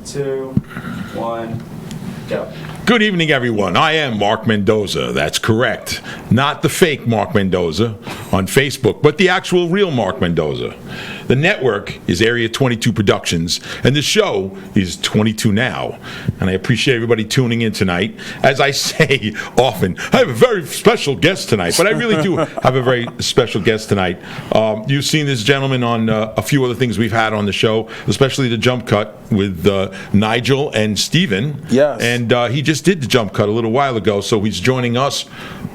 2, 1, go. Good evening, everyone. I am Mark Mendoza. That's correct. Not the fake Mark Mendoza on Facebook, but the actual real Mark Mendoza. The network is Area 22 Productions, and the show is 22 Now. And I appreciate everybody tuning in tonight. As I say often, I have a very special guest tonight, but I really do have a very special guest tonight. You've seen this gentleman on a few other things we've had on the show, especially the jump cut with Nigel and Steven. Yes. And he just did the jump cut a little while ago, so he's joining us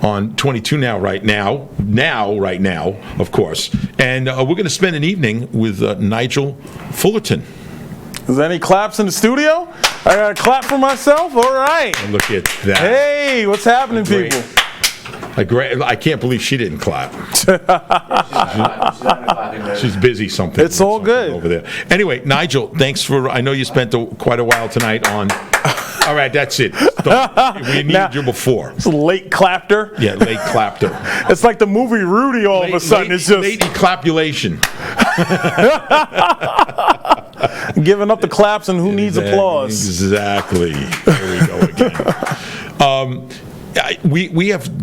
on 22 Now right now, of course. And we're going to spend an evening with Nigel Fullerton. Is there any claps in the studio? I got to clap for myself? All right. And look at that. Hey, what's happening, people? I can't believe she didn't clap. She's busy something. It's all good over there. Anyway, Nigel, thanks for. I know you spent quite a while tonight on. All right, that's it. We needed you before. It's a late clapter. Yeah, late clapter. It's like the movie Rudy. All of a sudden, it's just late clapulation. Giving up the claps and who needs applause. Exactly. There we go again.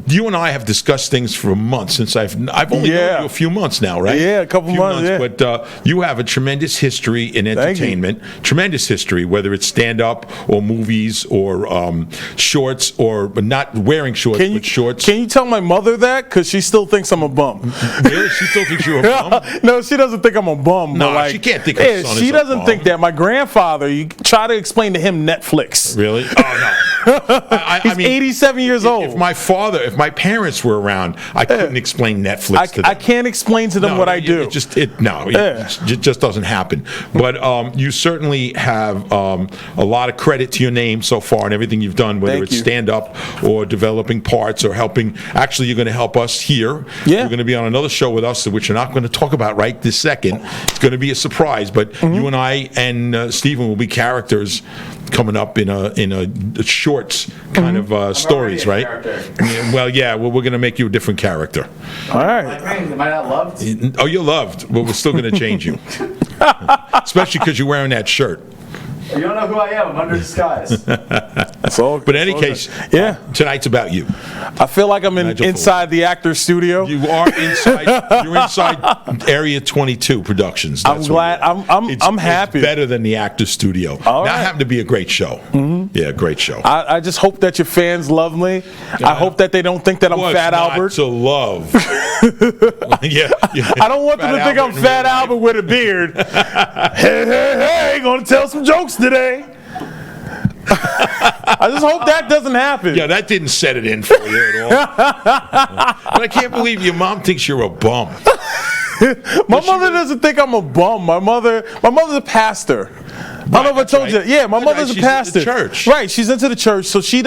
You and I have discussed things for months since I've only known you a few months now, right? Yeah, a couple months. Yeah. But you have a tremendous history in entertainment. Tremendous history, whether it's stand-up or movies or shorts or not wearing shorts, but shorts. Can you tell my mother that? Because she still thinks I'm a bum. Really? She still thinks you're a bum? No, she doesn't think I'm a bum. No, but she can't think her son she is doesn't a bum. think that. My grandfather, you try to explain to him Netflix. Really? Oh, no. He's 87 years old. If my parents were around, I couldn't explain Netflix to them. I can't explain to them what I do. It just doesn't happen. But you certainly have a lot of credit to your name so far and everything you've done, whether it's stand-up or developing parts or helping. Actually, you're going to help us here. Yeah. You're going to be on another show with us, which you're not going to talk about right this second. It's going to be a surprise. But you and I and Stephen will be characters coming up in a shorts kind of stories, right? Well, we're going to make you a different character. All right. Am I not loved? Oh, you're loved, but we're still going to change you. Especially because you're wearing that shirt. You don't know who I am. I'm under disguise. But in any case, tonight's about you. I feel like I'm inside the actor's studio. You are inside. You're inside Area 22 Productions. I'm glad. I'm happy. It's better than the actor's studio. That happened to be a great show. Yeah, great show. I just hope that your fans love me. I hope that they don't think that I'm Fat Albert. To love. I don't want them to think I'm Fat Albert with a beard. Hey, gonna tell some jokes today. I just hope that doesn't happen. Yeah, that didn't set it in for you at all. But I can't believe your mom thinks you're a bum. My mother doesn't think I'm a bum. My mother's a pastor. I don't know if I told you. Yeah, my mother's a pastor. She's into the church. Right, she's into the church, so she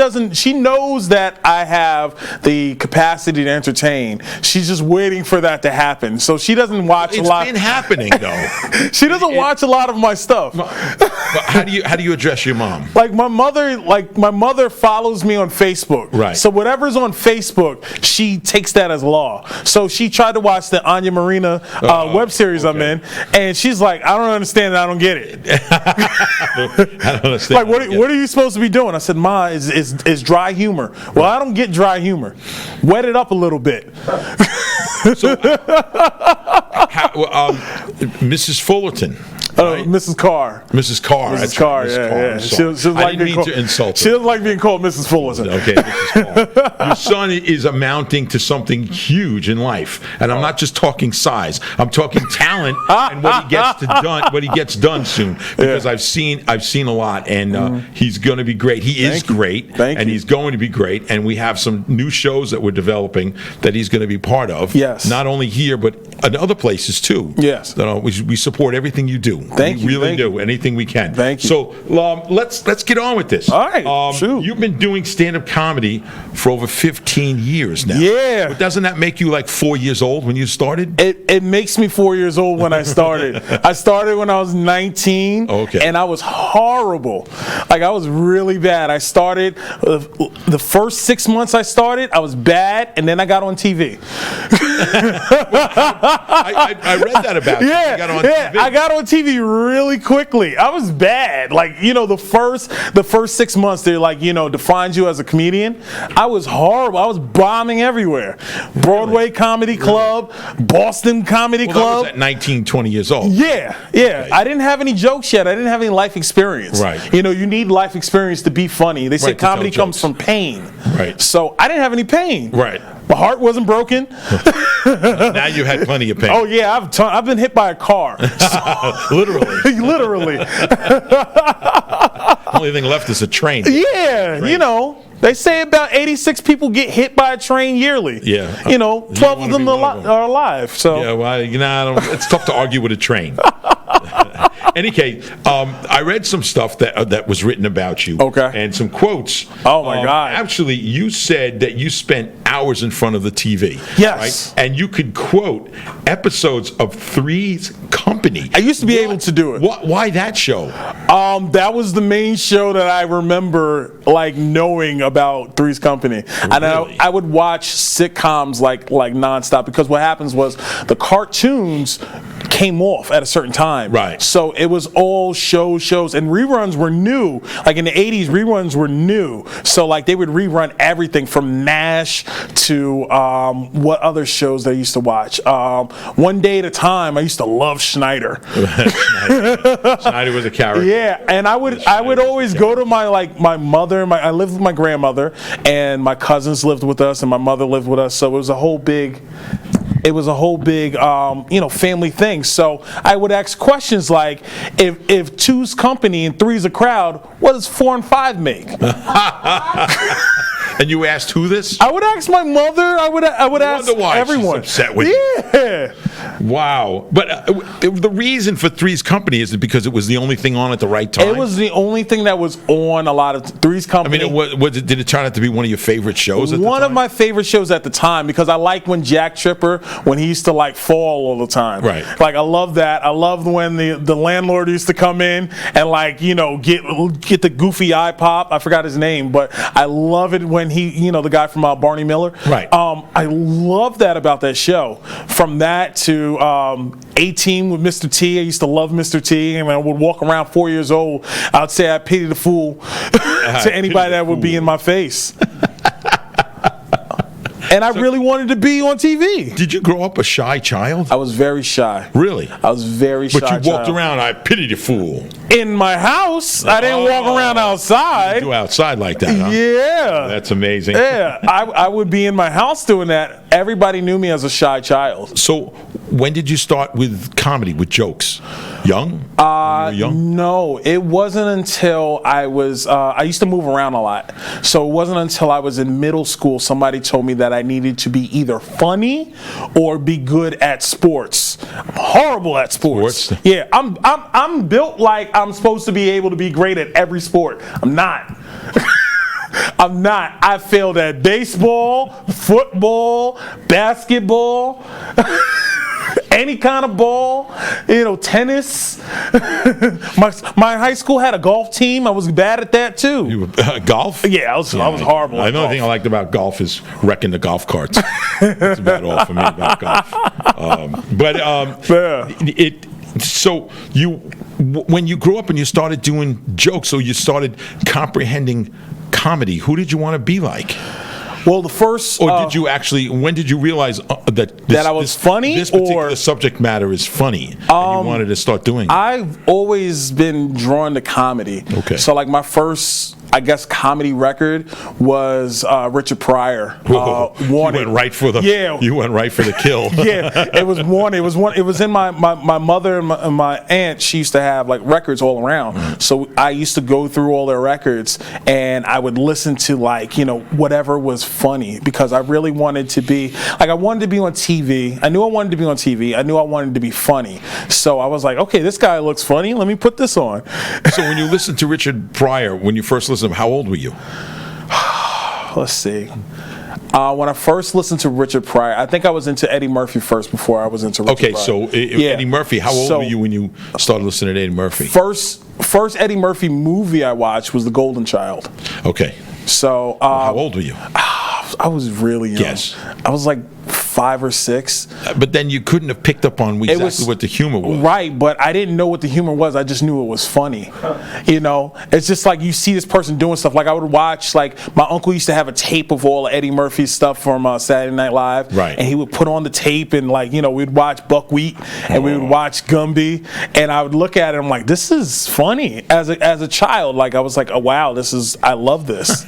knows that I have the capacity to entertain. She's just waiting for that to happen. So she doesn't watch a lot. It's been happening though. She doesn't watch a lot of my stuff. But how do you address your mom? Like my mother follows me on Facebook. Right. So whatever's on Facebook, she takes that as law. So she tried to watch the Anya Marina web series I'm in, and she's like, I don't understand it. I don't get it. I don't understand. Like, what are you supposed to be doing? I said, Ma, is dry humor. Well, I don't get dry humor. Wet it up a little bit. So, Mrs. Fullerton. Right? Mrs. Carr. Mrs. Carr. Mrs. Carr, yeah. She doesn't like to insult her. She doesn't like being called Mrs. Fullerton. Okay, Mrs. Carr. Your son is amounting to something huge in life, and I'm not just talking size. I'm talking talent and what he gets done soon. Because I've seen a lot, and he's going to be great. He is great, and he's going to be great. And we have some new shows that we're developing that he's going to be part of. Yes. Not only here, but in other places too. Yes. We support everything you do. Thank you. We really do. Anything we can. Thank you. So let's get on with this. All right. Shoot. You've been doing stand-up comedy for over 15 years now. Yeah. But doesn't that make you like 4 years old when you started? It makes me 4 years old when I started. I started when I was 19. Okay. And I was horrible. Like, I was really bad. I started, the first 6 months I started, I was bad, and then I got on TV. I read that about you. You Yeah, got on yeah, TV. I got on TV really quickly. I was bad. Like, the first 6 months, they're like, defines you as a comedian. I was horrible. I was bombing everywhere. Broadway Comedy Club, Boston Comedy That Club. was at 19, 20 years old. Yeah. Okay. I didn't have any jokes yet. I didn't have any life experience. Right. You need life experience to be funny. They say Right, to tell comedy comes jokes. from pain. Right. So I didn't have any pain. Right. My heart wasn't broken. Now you had plenty of pain. Oh yeah, I've been hit by a car. Literally. Literally. Only thing left is a train. Yeah, Train. they say about 86 people get hit by a train yearly. Yeah. 12 of wanna them be one of them. are alive. So Yeah, well, it's tough to argue with a train. Any case, I read some stuff that was written about you. Okay. And some quotes. Oh, my God. Actually, you said that you spent hours in front of the TV. Yes. Right? And you could quote episodes of Three's Company. I used to be able to do it. Why that show? That was the main show that I remember knowing about Three's Company. And Really? I would watch sitcoms like nonstop, because what happens was the cartoons came off at a certain time. Right. So it was all shows, and reruns were new. Like in the 80s, reruns were new. So they would rerun everything from MASH to what other shows they used to watch. One Day at a Time. I used to love Schneider. Schneider was a character. Yeah, and I would always go to my mother. I lived with my grandmother, and my cousins lived with us, and my mother lived with us. So it was a whole big family thing. So I would ask questions like, if two's company and three's a crowd, what does 4 and 5 make? And you asked who this? I would ask my mother. I would ask wonder why she's everyone. upset with you. Yeah. Wow. But the reason for Three's Company is because it was the only thing on at the right time? It was the only thing that was on a lot of Three's Company. Did it turn out to be one of your favorite shows at the time? One of my favorite shows at the time, because I liked when Jack Tripper, when he used to fall all the time. Right. I love that. I loved when the landlord used to come in and get the goofy eye pop. I forgot his name, but I love it when he, the guy from Barney Miller. Right. I love that about that show. From that to A-Team with Mr. T. I used to love Mr. T, and I would walk around 4 years old. I'd say I pity the fool to anybody that would be in my face. And I really wanted to be on TV. Did you grow up a shy child? I was very shy. Really? I was very shy. But you walked child. around, I pity the fool. In my house. I didn't walk around outside. You outside like that, huh? Yeah. That's amazing. Yeah. I would be in my house doing that. Everybody knew me as a shy child. So when did you start with comedy, with jokes? Young? When you were young? No, it wasn't until I was, I used to move around a lot. So it wasn't until I was in middle school somebody told me that I needed to be either funny or be good at sports. I'm horrible at sports. Yeah, I'm built like I'm supposed to be able to be great at every sport. I'm not. I'm not. I failed at baseball, football, basketball. Any kind of ball, tennis. My high school had a golf team. I was bad at that too. You were, golf? Yeah, I was horrible. The only thing I liked about golf is wrecking the golf carts. That's about all for me about golf. So when you grew up and you started doing jokes, so you started comprehending comedy, who did you want to be like? Well, the first... Or did you actually... When did you realize that I was funny? This particular subject matter is funny, and you wanted to start doing it? I've always been drawn to comedy. Okay. So, my first, I guess, comedy record was Richard Pryor. Whoa. You went right for the... Yeah. You went right for the kill. Yeah, it was Wanted. It was in my mother and my aunt. She used to have records all around. So I used to go through all their records, and I would listen to whatever was funny, because I really wanted to be I wanted to be on TV. I knew I wanted to be on TV. I knew I wanted to be funny. So I was like, okay, this guy looks funny. Let me put this on. So when you listened to Richard Pryor, when you first listened to him, how old were you? Let's see. When I first listened to Richard Pryor, I think I was into Eddie Murphy first before I was into Richard Pryor. So Eddie Murphy, how old were you when you started listening to Eddie Murphy? First Eddie Murphy movie I watched was The Golden Child. Okay. So how old were you? I was really young. Yes. I was 5 or 6. But then you couldn't have picked up on exactly what the humor was. Right, but I didn't know what the humor was. I just knew it was funny. You know, it's just like you see this person doing stuff. Like I would watch, like my uncle used to have a tape of all of Eddie Murphy's stuff from Saturday Night Live. Right. And he would put on the tape and like, you know, we'd watch Buckwheat and we would watch Gumby. And I would look at it and I'm like, this is funny. As a child, like I was like, oh wow, I love this.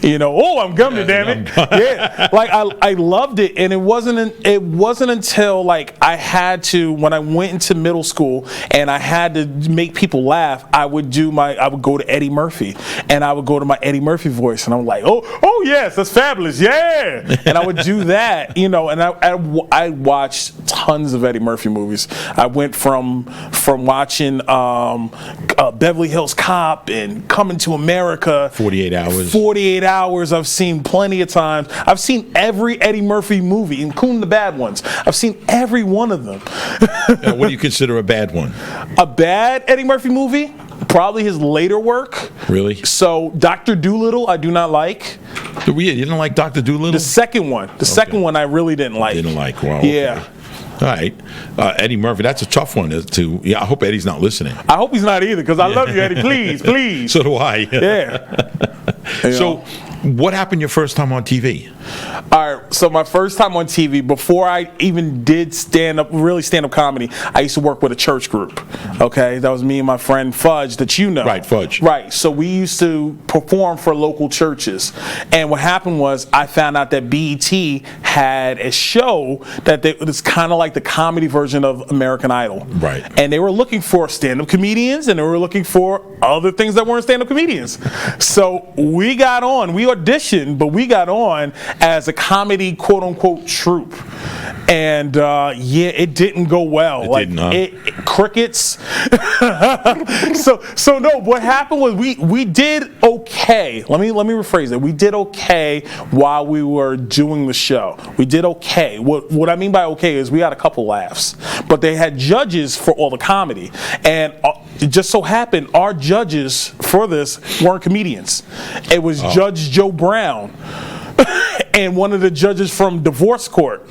You know, oh, I'm Gumby, damn it. Yeah. Like I loved it. And it wasn't until like I had to, when I went into middle school and I had to make people laugh, I would go to Eddie Murphy and I would go to my Eddie Murphy voice and I'm like, oh yes, that's fabulous, yeah. And I would do that, you know, and I watched tons of Eddie Murphy movies. I went from watching Beverly Hills Cop and Coming to America. 48 Hours. 48 Hours I've seen plenty of times. I've seen every Eddie Murphy movie, including the bad ones. I've seen every one of them. What do you consider a bad one? A bad Eddie Murphy movie? Probably his later work. Really? So Dr. Dolittle I do not like. You didn't like Dr. Dolittle? The second one. The second one I really didn't like. Didn't like, wow. Okay. Yeah. All right. Eddie Murphy, that's a tough one to. Yeah, I hope Eddie's not listening. I hope he's not either, because I love you, Eddie. Please, please. So do I. Yeah. So, what happened your first time on TV? All right, so my first time on TV, before I even did stand-up comedy, I used to work with a church group, okay? That was me and my friend Fudge that you know. Right, Fudge. Right, so we used to perform for local churches. And what happened was I found out that BET had a show that it was kind of like the comedy version of American Idol. Right. And they were looking for stand-up comedians, and they were looking for other things that weren't stand-up comedians. So we got on, we auditioned, but we got on as a comedy quote-unquote troupe. And it didn't go well. Didn't, huh? Crickets. so no, what happened was we did okay. Let me rephrase it. We did okay while we were doing the show. We did okay. What I mean by okay is we got a couple laughs, but they had judges for all the comedy, and it just so happened our judges for this weren't comedians. It was Judge Joe Brown and one of the judges from divorce court.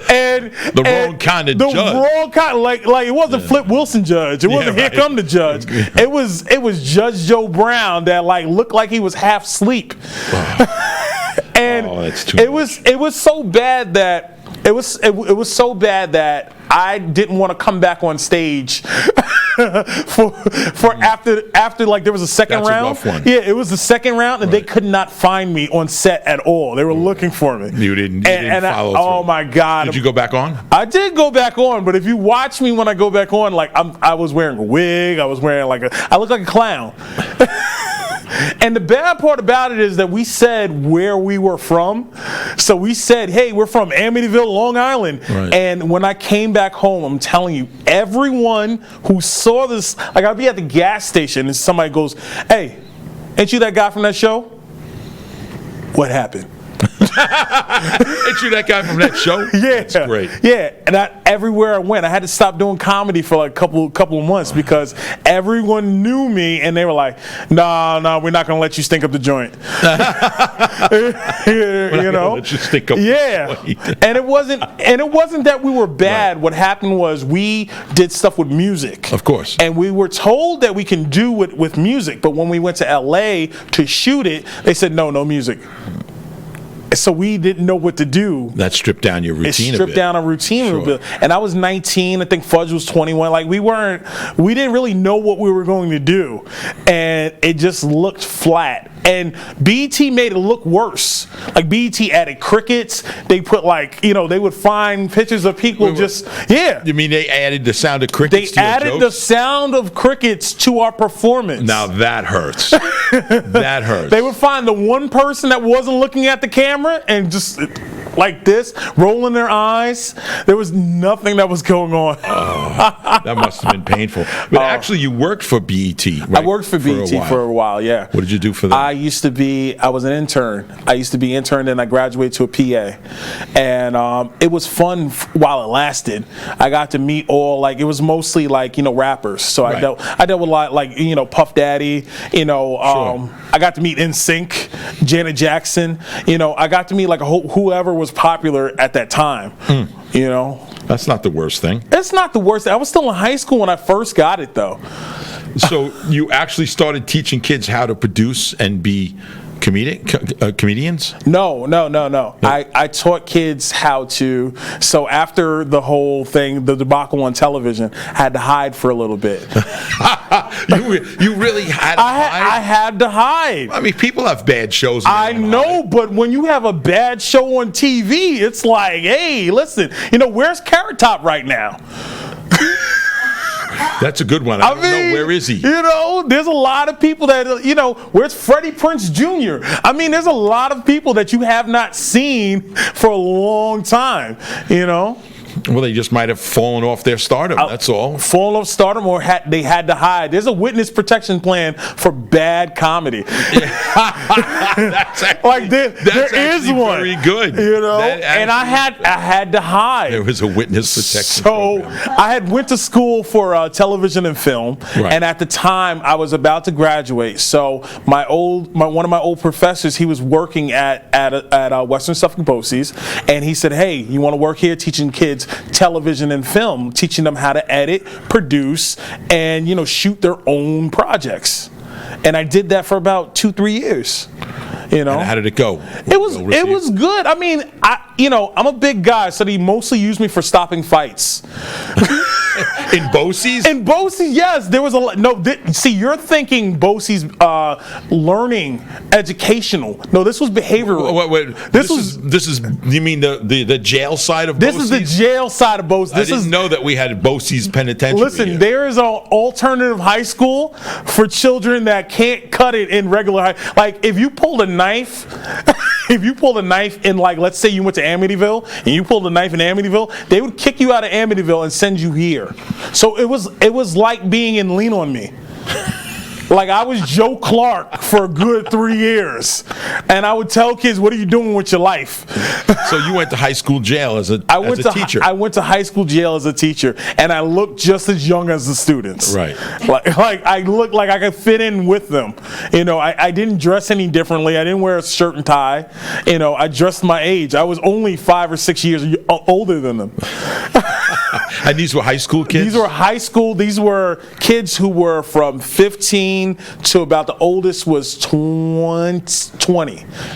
And the wrong kind of judge. The wrong kind, like it wasn't Flip Wilson judge. It wasn't Here Come the Judge. It was Judge Joe Brown that like looked like he was half asleep. Wow. And it was so bad that it was so bad that I didn't want to come back on stage for after like there was a second round. That's a rough one. Yeah, it was the second round, and they could not find me on set at all. They were looking for me. You didn't follow through. Oh my God! Did you go back on? I did go back on, but if you watch me when I go back on, like I was wearing a wig. I was wearing I look like a clown. And the bad part about it is that we said where we were from. So we said, hey, we're from Amityville, Long Island. Right. And when I came back home, I'm telling you, everyone who saw this, like I'll be at the gas station and somebody goes, hey, ain't you that guy from that show? What happened? Ain't you that guy from that show? Yeah, that's great. Yeah, and everywhere I went, I had to stop doing comedy for like a couple of months because everyone knew me, and they were like, "No, we're not gonna let you stink up the joint." You know, let you stink up. Yeah, the joint. and it wasn't that we were bad. Right. What happened was we did stuff with music, of course, and we were told that we can do it with music. But when we went to LA to shoot it, they said no music. So we didn't know what to do. That stripped down your routine. It stripped down our routine a bit. And I was 19. I think Fudge was 21. Like we didn't really know what we were going to do, and it just looked flat. And BET made it look worse. Like BET added crickets. They put they would find pictures of people You mean they added the sound of crickets? They added the sound of crickets to our performance. Now that hurts. That hurts. They would find the one person that wasn't looking at the camera and just like this, rolling their eyes. There was nothing that was going on. That must have been painful. But actually, you worked for BET, right? I worked for BET for a while, yeah. What did you do for them? I was an intern. I used to be intern, and I graduated to a PA. And it was fun while it lasted. I got to meet it was mostly rappers. So I dealt with a lot, Puff Daddy, Sure. I got to meet NSYNC, Janet Jackson, I got to meet whoever was popular at that time, That's not the worst thing. It's not the worst. I was still in high school when I first got it, though. So you actually started teaching kids how to produce and be comedians? No. I taught kids how to. So after the whole thing, the debacle on television, I had to hide for a little bit. You really had to hide? I had to hide. I mean, people have bad shows. I know, but when you have a bad show on TV, it's like, hey, listen, where's Carrot Top right now? That's a good one. I don't know. Where is he? There's a lot of people that, where's Freddie Prinze Jr.? I mean, there's a lot of people that you have not seen for a long time, Well, they just might have fallen off their stardom. That's all. Fallen off stardom, or they had to hide. There's a witness protection plan for bad comedy. That's actually, there is one. Very good. And I had to hide. There was a witness protection. So I had went to school for television and film, and at the time I was about to graduate. So one of my old professors, he was working at Western Suffolk BOCES, and he said, "Hey, you want to work here teaching kids television and film, teaching them how to edit, produce, and shoot their own projects." And I did that for about 2-3 years. And how did it go? It was good. I mean, I'm a big guy, so they mostly used me for stopping fights. In BOCES? In BOCES, yes. There was a lot. No, see, you're thinking BOCES learning, educational. No, this was behavioral. Wait. This is. You mean the jail side of BOCES? This is the jail side of BOCES. I didn't know that we had BOCES penitentiary. Listen, there is an alternative high school for children that can't cut it in regular high. Like if you pulled a knife, in let's say you went to Amityville and you pulled a knife in Amityville, they would kick you out of Amityville and send you here. So it was like being in Lean on Me. Like I was Joe Clark for a good 3 years, and I would tell kids, "What are you doing with your life?" So you went to high school jail as a teacher. I went to high school jail as a teacher, and I looked just as young as the students. Right. Like I looked like I could fit in with them. I didn't dress any differently. I didn't wear a shirt and tie. I dressed my age. I was only 5 or 6 years older than them. And these were high school kids? These were high school. These were kids who were from 15 to about the oldest was 20.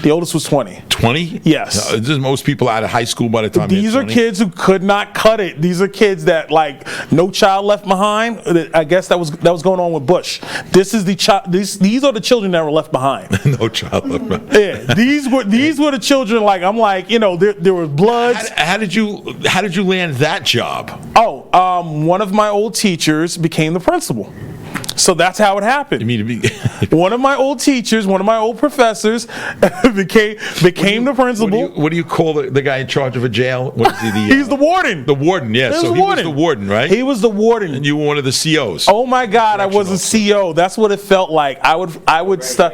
The oldest was 20. 20? Yes. Most people out of high school by the time these are kids who could not cut it. These are kids that No Child Left Behind. I guess that was going on with Bush. This is the child. These are the children that were left behind. No Child Left Behind. Yeah. These were the children. There was Bloods. How did you land that job? One of my old teachers became the principal. So that's how it happened. You mean to be one of my old teachers, one of my old professors became the principal. What do you call the guy in charge of a jail? What is he? He's the warden. The warden, yes. So he was the warden, right? He was the warden. And you were one of the COs. Oh my God, I was a CO. That's what it felt like. I would stop.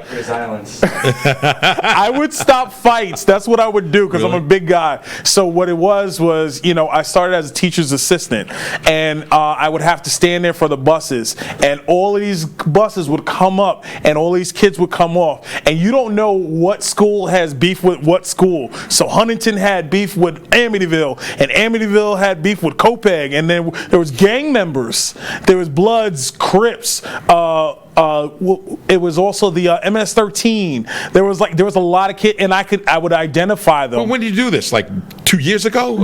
I would stop fights. That's what I would do because I'm a big guy. So what it was I started as a teacher's assistant, and I would have to stand there for the buses, and all of these buses would come up and all these kids would come off, and you don't know what school has beef with what school. So Huntington had beef with Amityville, and Amityville had beef with Copeg, and then there was gang members, there was Bloods, Crips, it was also the MS-13. There was a lot of kids, and I would identify them. Well, when did you do this? Like 2 years ago?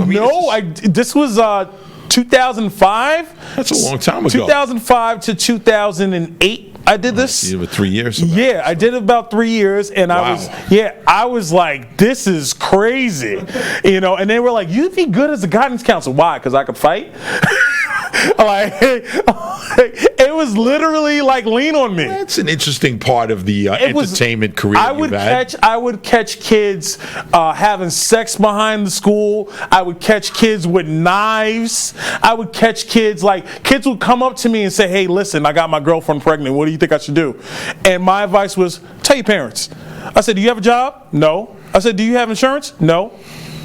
This was 2005. That's a long time ago. 2005 to 2008. I did this. You did 3 years. Yeah, I did about 3 years, and I was like, this is crazy, And they were like, you'd be good as a guidance counselor. Why? Because I could fight. It was literally like lean on me. That's an interesting part of the entertainment career you've had. I would catch kids having sex behind the school. I would catch kids with knives. I would catch kids would come up to me and say, "Hey, listen, I got my girlfriend pregnant. What do you think I should do?" And my advice was, tell your parents. I said, "Do you have a job?" "No." I said, "Do you have insurance?" "No."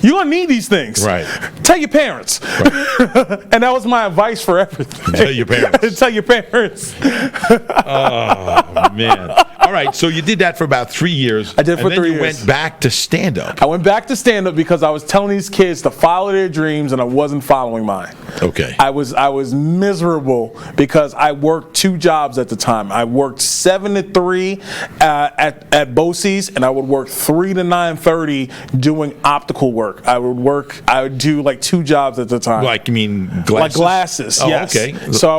You're going to need these things. Right. Tell your parents. Right. And that was my advice for everything. Tell your parents. Tell your parents. Oh, man. All right, so you did that for about 3 years. I did for 3 years. And then you went back to stand-up. I went back to stand-up because I was telling these kids to follow their dreams, and I wasn't following mine. Okay. I was miserable because I worked 2 jobs at the time. I worked 7 to 3 at Bosie's, and I would work 3 to 9:30 doing optical work. I would do like 2 jobs at the time. Like, you mean glasses? Like glasses, oh, yes. Okay. So I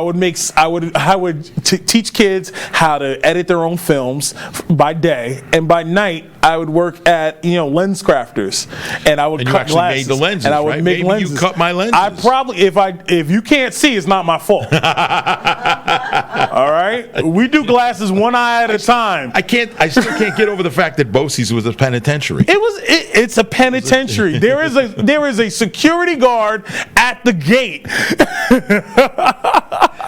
would teach kids how to edit their own films by day, and by night I would work at lens crafters, and I would and cut you glasses. Made the lenses, and I would right? make Maybe lenses. You cut my lenses. I probably if you can't see, it's not my fault. All right, we do glasses one eye at a time. I still can't get over the fact that Bosie's was a penitentiary. It's a penitentiary. There is a security guard at the gate.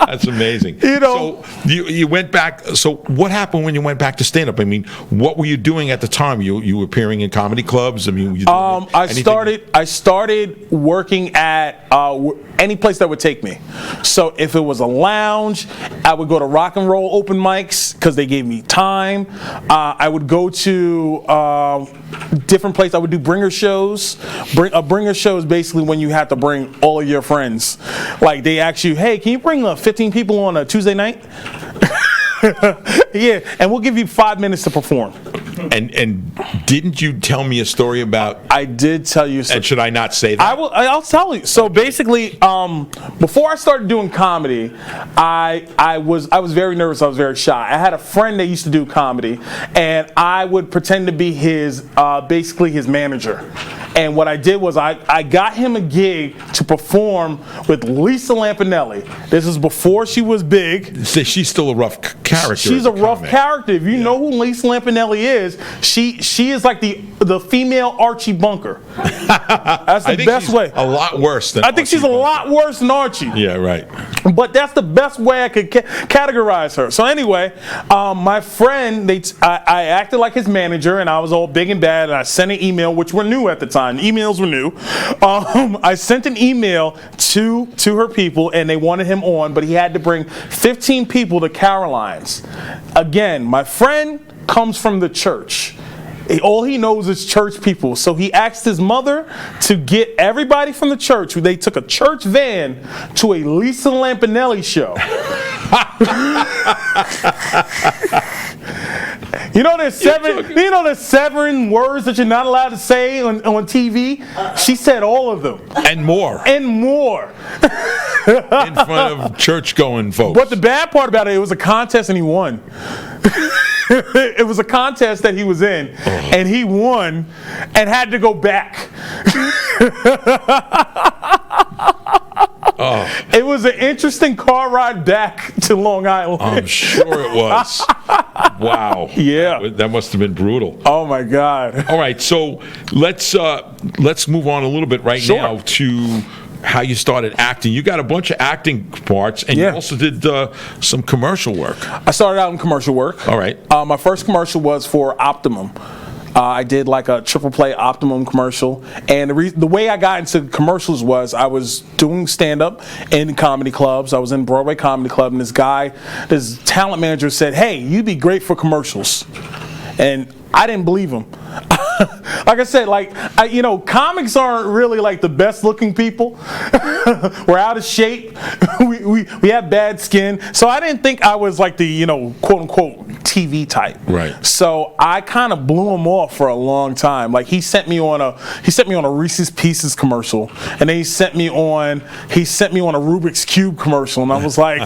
That's amazing. So you went back. So what happened when you went back to stand up? I mean, what were you doing at the time? You were appearing in comedy clubs. I mean, I started working at any place that would take me. So if it was a lounge, I would go to rock and roll open mics because they gave me time. I would go to different places. I would do bringer shows. A bringer show is basically when you have to bring all of your friends. Like they ask you, "Hey, can you bring 15 people on a Tuesday night?" Yeah, and we'll give you 5 minutes to perform. And didn't you tell me a story about? I did tell you. And should I not say that? I'll tell you. So basically, before I started doing comedy, I was very nervous. I was very shy. I had a friend that used to do comedy, and I would pretend to be basically his manager. And what I did was I got him a gig to perform with Lisa Lampanelli. This is before she was big. She's still a rough character. She's a rough character. If you know who Lisa Lampanelli is, she is like the female Archie Bunker. That's the best way. A lot worse than. I think she's a lot worse than Archie. Yeah, right. But that's the best way I could categorize her. So anyway, my friend, I acted like his manager, and I was all big and bad, and I sent an email, which were new at the time. Emails were new. I sent an email to her people, and they wanted him on, but he had to bring 15 people to Caroline's. Again, my friend comes from the church. All he knows is church people. So he asked his mother to get everybody from the church. They took a church van to a Lisa Lampanelli show. There's 7 words that you're not allowed to say on TV. She said all of them. And more. And more. In front of church-going folks. But the bad part about it was a contest and he won. It was a contest that he was in, and he won and had to go back. It was an interesting car ride back to Long Island. I'm sure it was. Wow. Yeah. That must have been brutal. Oh my God. All right, so let's move on a little bit now to how you started acting. You got a bunch of acting parts, and you also did some commercial work. I started out in commercial work. All right. My first commercial was for Optimum. I did like a triple play Optimum commercial, and the way I got into commercials was I was doing stand-up in comedy clubs. I was in Broadway Comedy Club, and this talent manager said, "Hey, you'd be great for commercials." And I didn't believe him. Like I said, comics aren't really like the best looking people. We're out of shape. We have bad skin. So I didn't think I was like the, quote unquote TV type. Right. So I kind of blew him off for a long time. Like he sent me on a Reese's Pieces commercial, and then he sent me on a Rubik's Cube commercial, and I was like,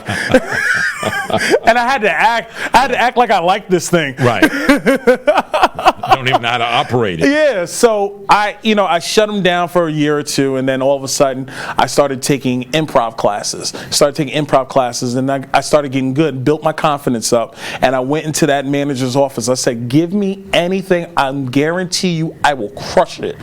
and I had to act like I liked this thing. Right. don't even know how to operate it. Yeah, so I shut them down for a year or two, and then all of a sudden I started taking improv classes. And I started getting good, built my confidence up, and I went into that manager's office. I said, "Give me anything, I guarantee you I will crush it."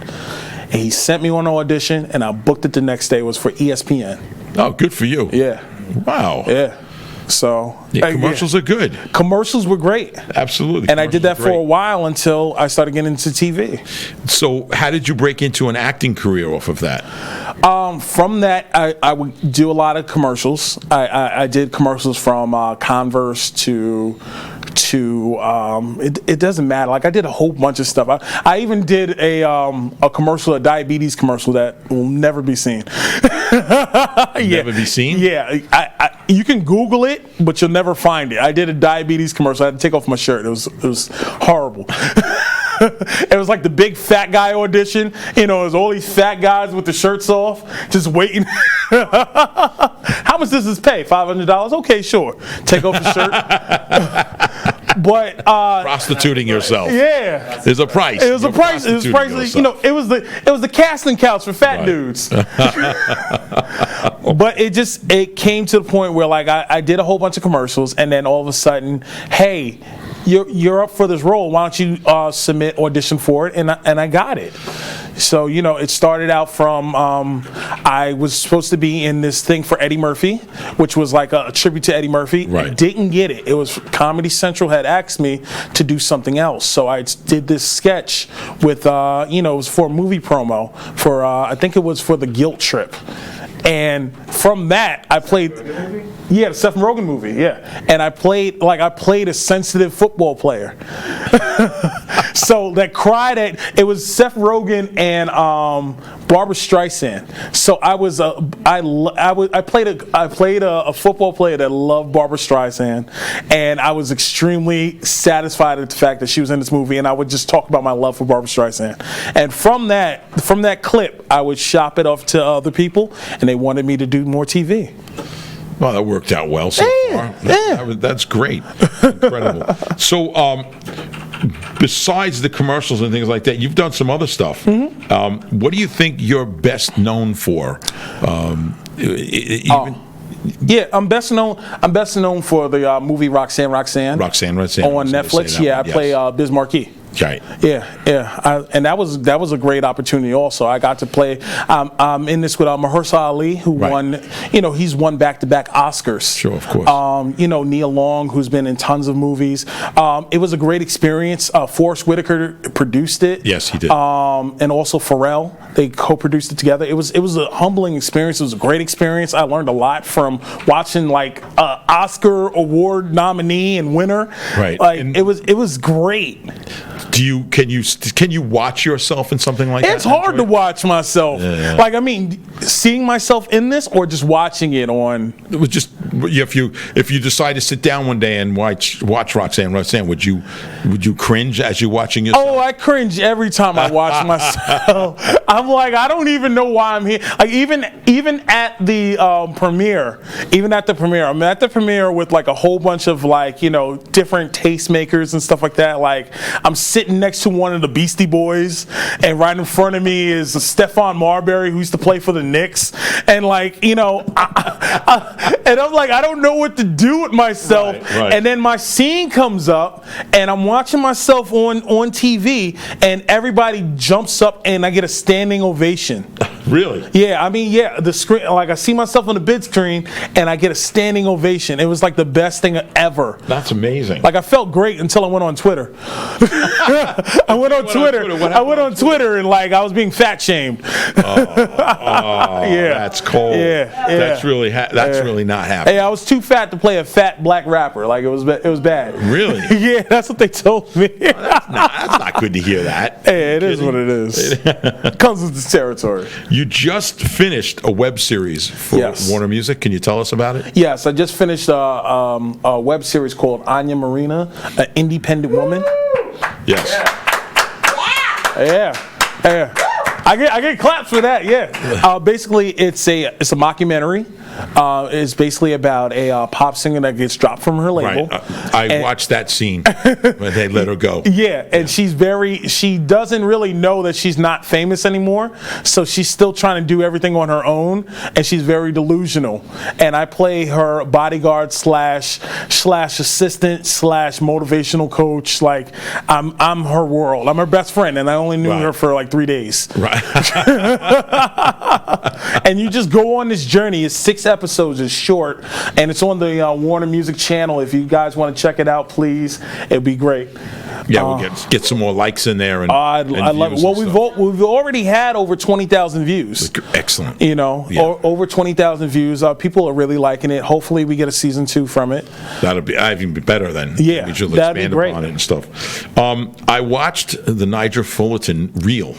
And he sent me on an audition, and I booked it the next day. It was for ESPN. Oh, good for you. Yeah. Wow. Yeah. So commercials are good. Commercials were great. Absolutely. And I did that for a while until I started getting into TV. So how did you break into an acting career off of that? From that, I would do a lot of commercials. I did commercials from Converse to it doesn't matter. Like, I did a whole bunch of stuff. I even did a commercial, a diabetes commercial that will never be seen. Never be seen? Yeah, you can Google it, but you'll never find it. I did a diabetes commercial. I had to take off my shirt. It was horrible. It was like the big fat guy audition. It was all these fat guys with the shirts off, just waiting. How much does this pay? $500? Okay, sure. Take off the shirt. But prostituting yourself. Yeah, there's a price. It was a price. It was priceless. It was the casting couch for fat dudes. But it came to the point where, like, I did a whole bunch of commercials, and then all of a sudden, hey, you're up for this role. Why don't you submit, audition for it? And I got it. So, it started out from I was supposed to be in this thing for Eddie Murphy, which was like a tribute to Eddie Murphy. Right. Didn't get it. It was Comedy Central had asked me to do something else. So I did this sketch with, it was for a movie promo for, I think it was for the Guilt Trip. And from that, I played, the Seth Rogen movie, yeah. And I played a sensitive football player. So that cried at, it was Seth Rogen and Barbara Streisand. So I played a football player that loved Barbara Streisand, and I was extremely satisfied at the fact that she was in this movie, and I would just talk about my love for Barbara Streisand. And from that clip, I would shop it off to other people, and they wanted me to do more TV. Well, that worked out well so far. That's great. Incredible. So, besides the commercials and things like that, you've done some other stuff. Mm-hmm. What do you think you're best known for? I'm best known for the movie Roxanne on Netflix. Yeah, I play Biz Markie. Right. Yeah. And that was a great opportunity. Also, I got to play. I'm in this with Mahershala Ali, who won. He's won back-to-back Oscars. Sure, of course. Neil Long, who's been in tons of movies. It was a great experience. Forrest Whitaker produced it. Yes, he did. And also Pharrell. They co-produced it together. It was a humbling experience. It was a great experience. I learned a lot from watching like Oscar award nominee and winner. Right. Like, it was great. Can you watch yourself in something like that? It's hard to watch myself. Yeah. Like, I mean, seeing myself in this or just watching it on. It was just if you decide to sit down one day and watch Roxanne, would you cringe as you're watching yourself? Oh, I cringe every time I watch myself. I'm like, I don't even know why I'm here. Like, even at the premiere, I'm at the premiere with like a whole bunch of like different tastemakers and stuff like that. Like, I'm sitting next to one of the Beastie Boys, and right in front of me is Stephon Marbury, who used to play for the Knicks, and like and I'm like, I don't know what to do with myself. Right. And then my scene comes up, and I'm watching myself on TV, and everybody jumps up, and I get a standing ovation. Really? Yeah, I mean, the screen, like, I see myself on the big screen, and I get a standing ovation. It was like the best thing ever. That's amazing. Like, I felt great until I went on Twitter. I went on Twitter, and like, I was being fat shamed. Yeah, that's cold. Yeah. That's really not happening. Hey, I was too fat to play a fat black rapper. Like, it was bad. Really? Yeah, that's what they told me. That's not good to hear that. Hey, it is what it is. It comes with the territory. You just finished a web series for Warner Music. Can you tell us about it? Yes, I just finished a web series called Anya Marina, an independent woman. Yes. Yeah. I get claps for that. Yeah. Basically, it's a mockumentary It's basically about a pop singer that gets dropped from her label. Right. I watched that scene when they let her go. Yeah, and she doesn't really know that she's not famous anymore, so she's still trying to do everything on her own, and she's very delusional. And I play her bodyguard slash assistant slash motivational coach. Like, I'm her world. I'm her best friend, and I only knew her for like 3 days. Right. And you just go on this journey. It's 6 episodes. It's short, and it's on the Warner Music channel. If you guys want to check it out, please, it'd be great. Yeah, we'll get some more likes in there. And I love it. Well, we've already had over 20,000 views. Excellent. You know, over 20,000 views. People are really liking it. Hopefully, we get a season 2 from it. That'll be even better then. Yeah, we should that'd be expand great. upon it and stuff. I watched the Nigel Fullerton reel,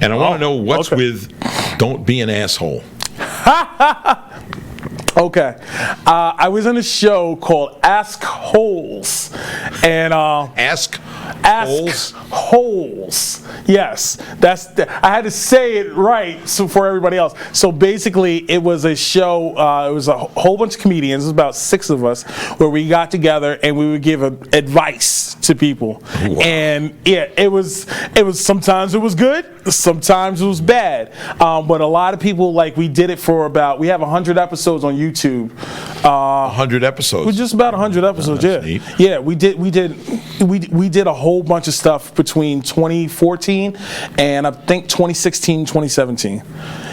and I want to know what's with "Don't Be an Asshole." Okay, I was in a show called Ask Holes, and Ask Holes. Yes, I had to say it right for everybody else. So basically, it was a show. It was a whole bunch of comedians. It was about 6 of us, where we got together and we would give advice to people. Wow. And yeah, it was. Sometimes it was good, sometimes it was bad. But a lot of people, like, we did it for about. We have 100 episodes on YouTube. 100 episodes. We're just about 100 episodes. That's neat. Yeah. We did a whole bunch of stuff between 2014 and I think 2016, 2017.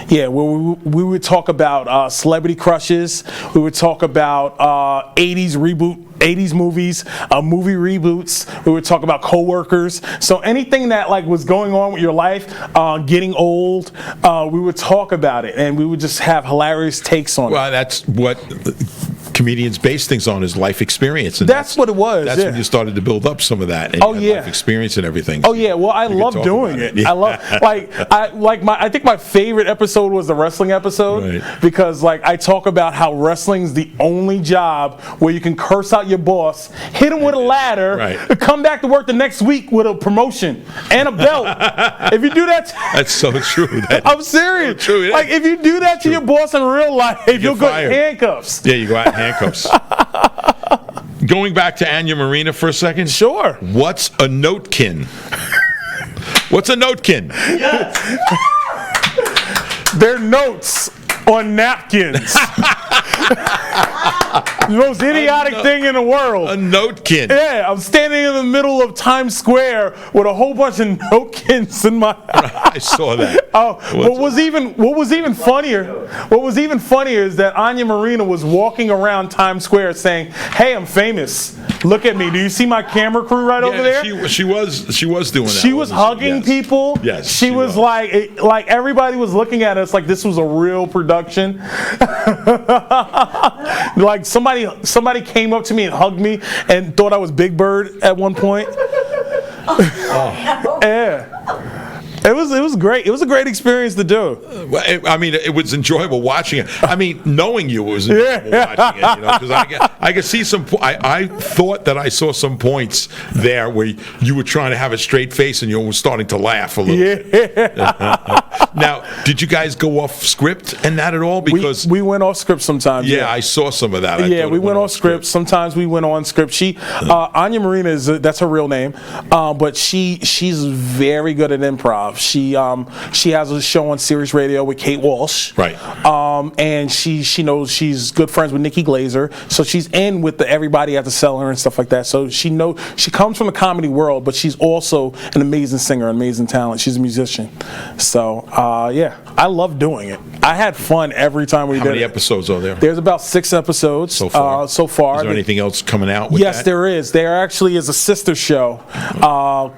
Yeah, where we would talk about celebrity crushes. We would talk about 80s movies, movie reboots. We would talk about coworkers. So anything that like was going on with your life, getting old, we would talk about it, and we would just have hilarious takes on it. Well, that's what comedians base things on, is life experience, and that's what it was. That's when you started to build up some of that. And life experience and everything. Oh yeah, well I love doing it. Yeah. I love I think my favorite episode was the wrestling episode, because like I talk about how wrestling's the only job where you can curse out your boss, hit him with a ladder, come back to work the next week with a promotion and a belt. If you do that, that's so true. I'm serious. So true, like if you do that to your boss in real life, you'll go in handcuffs. Yeah, you go out in handcuffs. Going back to Anya Marina for a second. Sure. What's a notekin? What's a notekin? Yes. They're notes on napkins. The most idiotic thing in the world. A notekin. Yeah, I'm standing in the middle of Times Square with a whole bunch of notekins in my. I saw that. What was even funnier is that Anya Marina was walking around Times Square saying, "Hey, I'm famous. Look at me. Do you see my camera crew right over there?" She was doing that. She was hugging people. Yes. She was like everybody was looking at us like this was a real production. Like somebody came up to me and hugged me and thought I was Big Bird at one point. Yeah. It was great. It was a great experience to do. I mean, it was enjoyable watching it. I mean, knowing you was enjoyable watching it. Because I could see some. I thought that I saw some points there where you were trying to have a straight face and you were starting to laugh a little bit. Now, did you guys go off script and that at all? Because we went off script sometimes. Yeah, I saw some of that. We went off script. Sometimes we went on script. Anya Marina that's her real name, but she's very good at improv. She has a show on Sirius Radio with Kate Walsh. Right. And she knows she's good friends with Nikki Glazer, so she's in with everybody at the Cellar and stuff like that. So she comes from the comedy world, but she's also an amazing singer, amazing talent. She's a musician. So yeah, I love doing it. I had fun every time we did it. How many episodes are there? There's about 6 episodes so far. Is there anything else coming out with Yes, that? there is. There actually is a sister show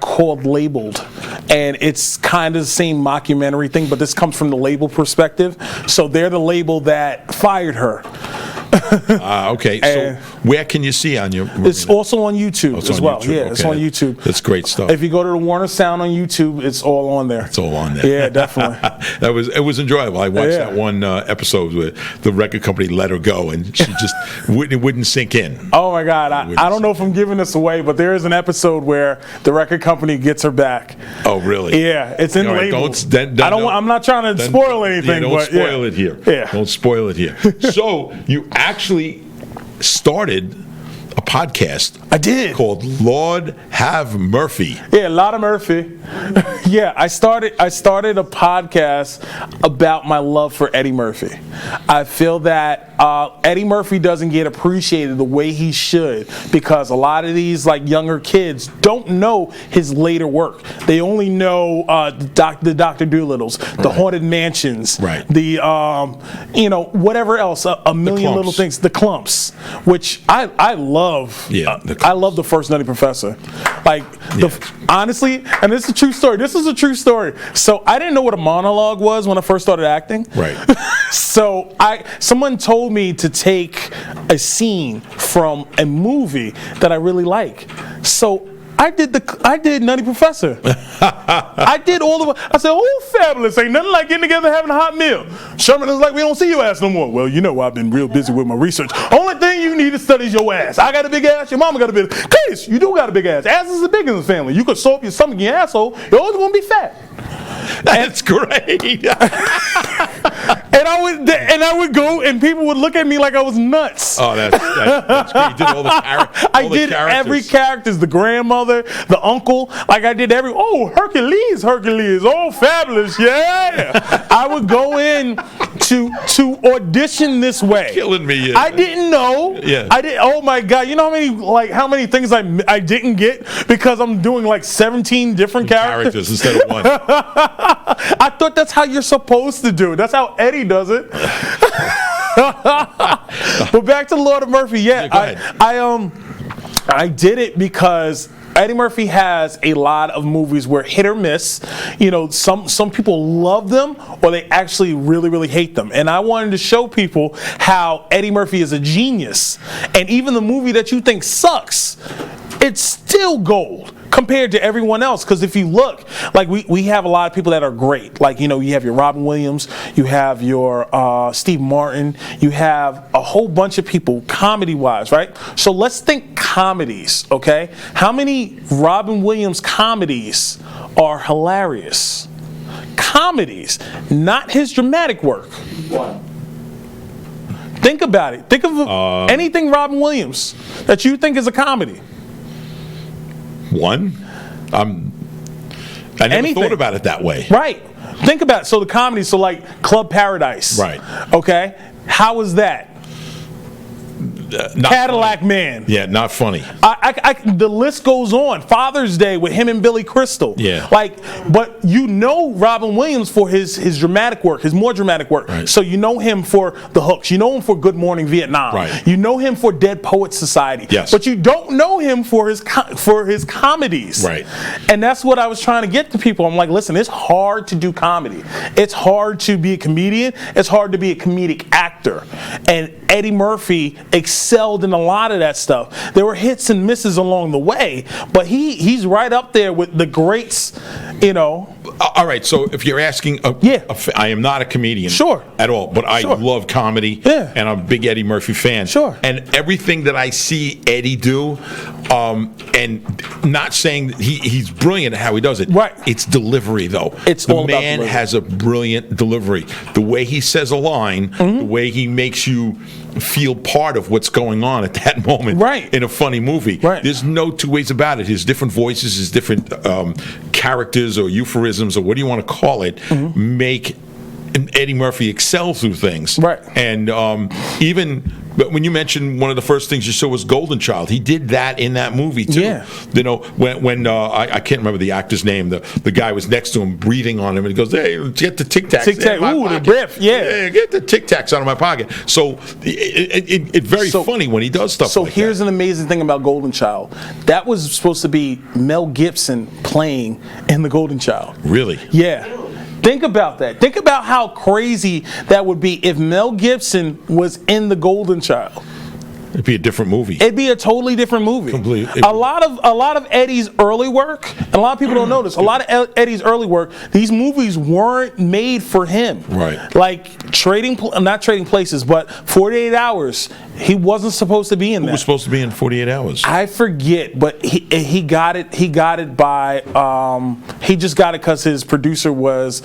called Labeled, and it's kind of the same mockumentary thing, but this comes from the label perspective. So they're the label that fired her. Okay. So where can you see on your? It's also on YouTube It's as on well. YouTube. Yeah, it's Okay. on YouTube. That's great stuff. If you go to the Warner Sound on YouTube, it's all on there. It's all on there. Yeah, definitely. It was enjoyable. I watched Yeah. that one episode where the record company let her go, and she just wouldn't sink in. Oh my God! I don't know if I'm giving this away, but there is an episode where the record company gets her back. Oh, really? Yeah, it's in All right, labels. I'm not trying to then- spoil anything. Don't but spoil it here. Yeah. Don't spoil it here. So you actually started a podcast. I did. Called Lord Have Murphy. Yeah, Lotta Murphy. Yeah, I started a podcast about my love for Eddie Murphy. I feel that Eddie Murphy doesn't get appreciated the way he should because a lot of these like younger kids don't know his later work. They only know the Dr. Doolittles, the Haunted Mansions, Right. the whatever else, a million little things, the Clumps, which I love. Yeah, I love the first Nutty Professor. Like, honestly, and this is a true story. This is a true story. So I didn't know what a monologue was when I first started acting. Right. So someone told me to take a scene from a movie that I really like. So I did Nutty Professor. I did all of it. I said, oh, fabulous. Ain't nothing like getting together having a hot meal. Sherman is like, we don't see your ass no more. Well, I've been real busy with my research. Only thing you need to study is your ass. I got a big ass. Your mama got a big ass. Chris, you do got a big ass. Asses are big in the family. You could sew up your stomach in your asshole. You're always going to be fat. That's great. And I would go, and people would look at me like I was nuts. Oh, that's great. You did all the characters. I did every characters, the grandmother, the uncle. Like I did Hercules. Oh, fabulous, yeah. I would go in to audition this way. Killing me. I didn't know. Yeah. I did. Oh my God. You know how many things I didn't get because I'm doing like 17 different characters instead of one. I thought that's how you're supposed to do it. That's how Eddie does it. But back to Lord of Murphy. Yeah, go ahead. I did it because Eddie Murphy has a lot of movies where hit or miss. Some people love them or they actually really, really hate them. And I wanted to show people how Eddie Murphy is a genius. And even the movie that you think sucks, it's still gold compared to everyone else. Because if you look, like we have a lot of people that are great. Like, you have your Robin Williams, you have your Steve Martin, you have a whole bunch of people comedy-wise, right? So let's think comedies, okay? How many Robin Williams comedies are hilarious? Comedies, not his dramatic work. One. Think about it. Think of anything Robin Williams that you think is a comedy. One? I never Anything. thought about it that way. Right. Think about it. So the comedy, so like Club Paradise. Right. Okay. How was that? Not Cadillac funny. Man. Yeah, not funny. The list goes on. Father's Day with him and Billy Crystal. Yeah. But Robin Williams for his dramatic work, his more dramatic work. Right. So you know him for The Hooks. You know him for Good Morning Vietnam. Right. You know him for Dead Poets Society. Yes. But you don't know him for his comedies. Right. And that's what I was trying to get to people. I'm like, listen, it's hard to do comedy. It's hard to be a comedian. It's hard to be a comedic actor. And Eddie Murphy excelled in a lot of that stuff. There were hits and misses along the way, but he's right up there with the greats, All right, so if you're asking, I am not a comedian at all, but I love comedy, and I'm a big Eddie Murphy fan. Sure. And everything that I see Eddie do, and not saying that he's brilliant at how he does it. Right. It's delivery, though. It's all about delivery. has a brilliant delivery. The way he says a line, the way he makes you feel part of what's going on at that moment in a funny movie. Right. There's no two ways about it. His different voices, his different characters or euphorisms or what do you want to call it, make Eddie Murphy excel through things. Right. And but when you mentioned one of the first things you saw was Golden Child, he did that in that movie too. Yeah. When I can't remember the actor's name, the guy was next to him breathing on him, and he goes, "Hey, get the Tic Tacs." Tic Tac, ooh, the breath, yeah. Get the Tic Tacs out of my pocket. So it's very funny when he does stuff. So like here's that. an amazing thing about Golden Child. That was supposed to be Mel Gibson playing in the Golden Child. Really? Yeah. Think about that. Think about how crazy that would be if Mel Gibson was in The Golden Child. It'd be a different movie. It'd be a totally different movie. Completely. A lot of Eddie's early work, and a lot of people don't know this. A lot of Eddie's early work, these movies weren't made for him. Right. Like not Trading Places, but 48 Hours. He wasn't supposed to be in that. Who was supposed to be in 48 Hours? I forget, but he got it. He got it by he just got it because his producer was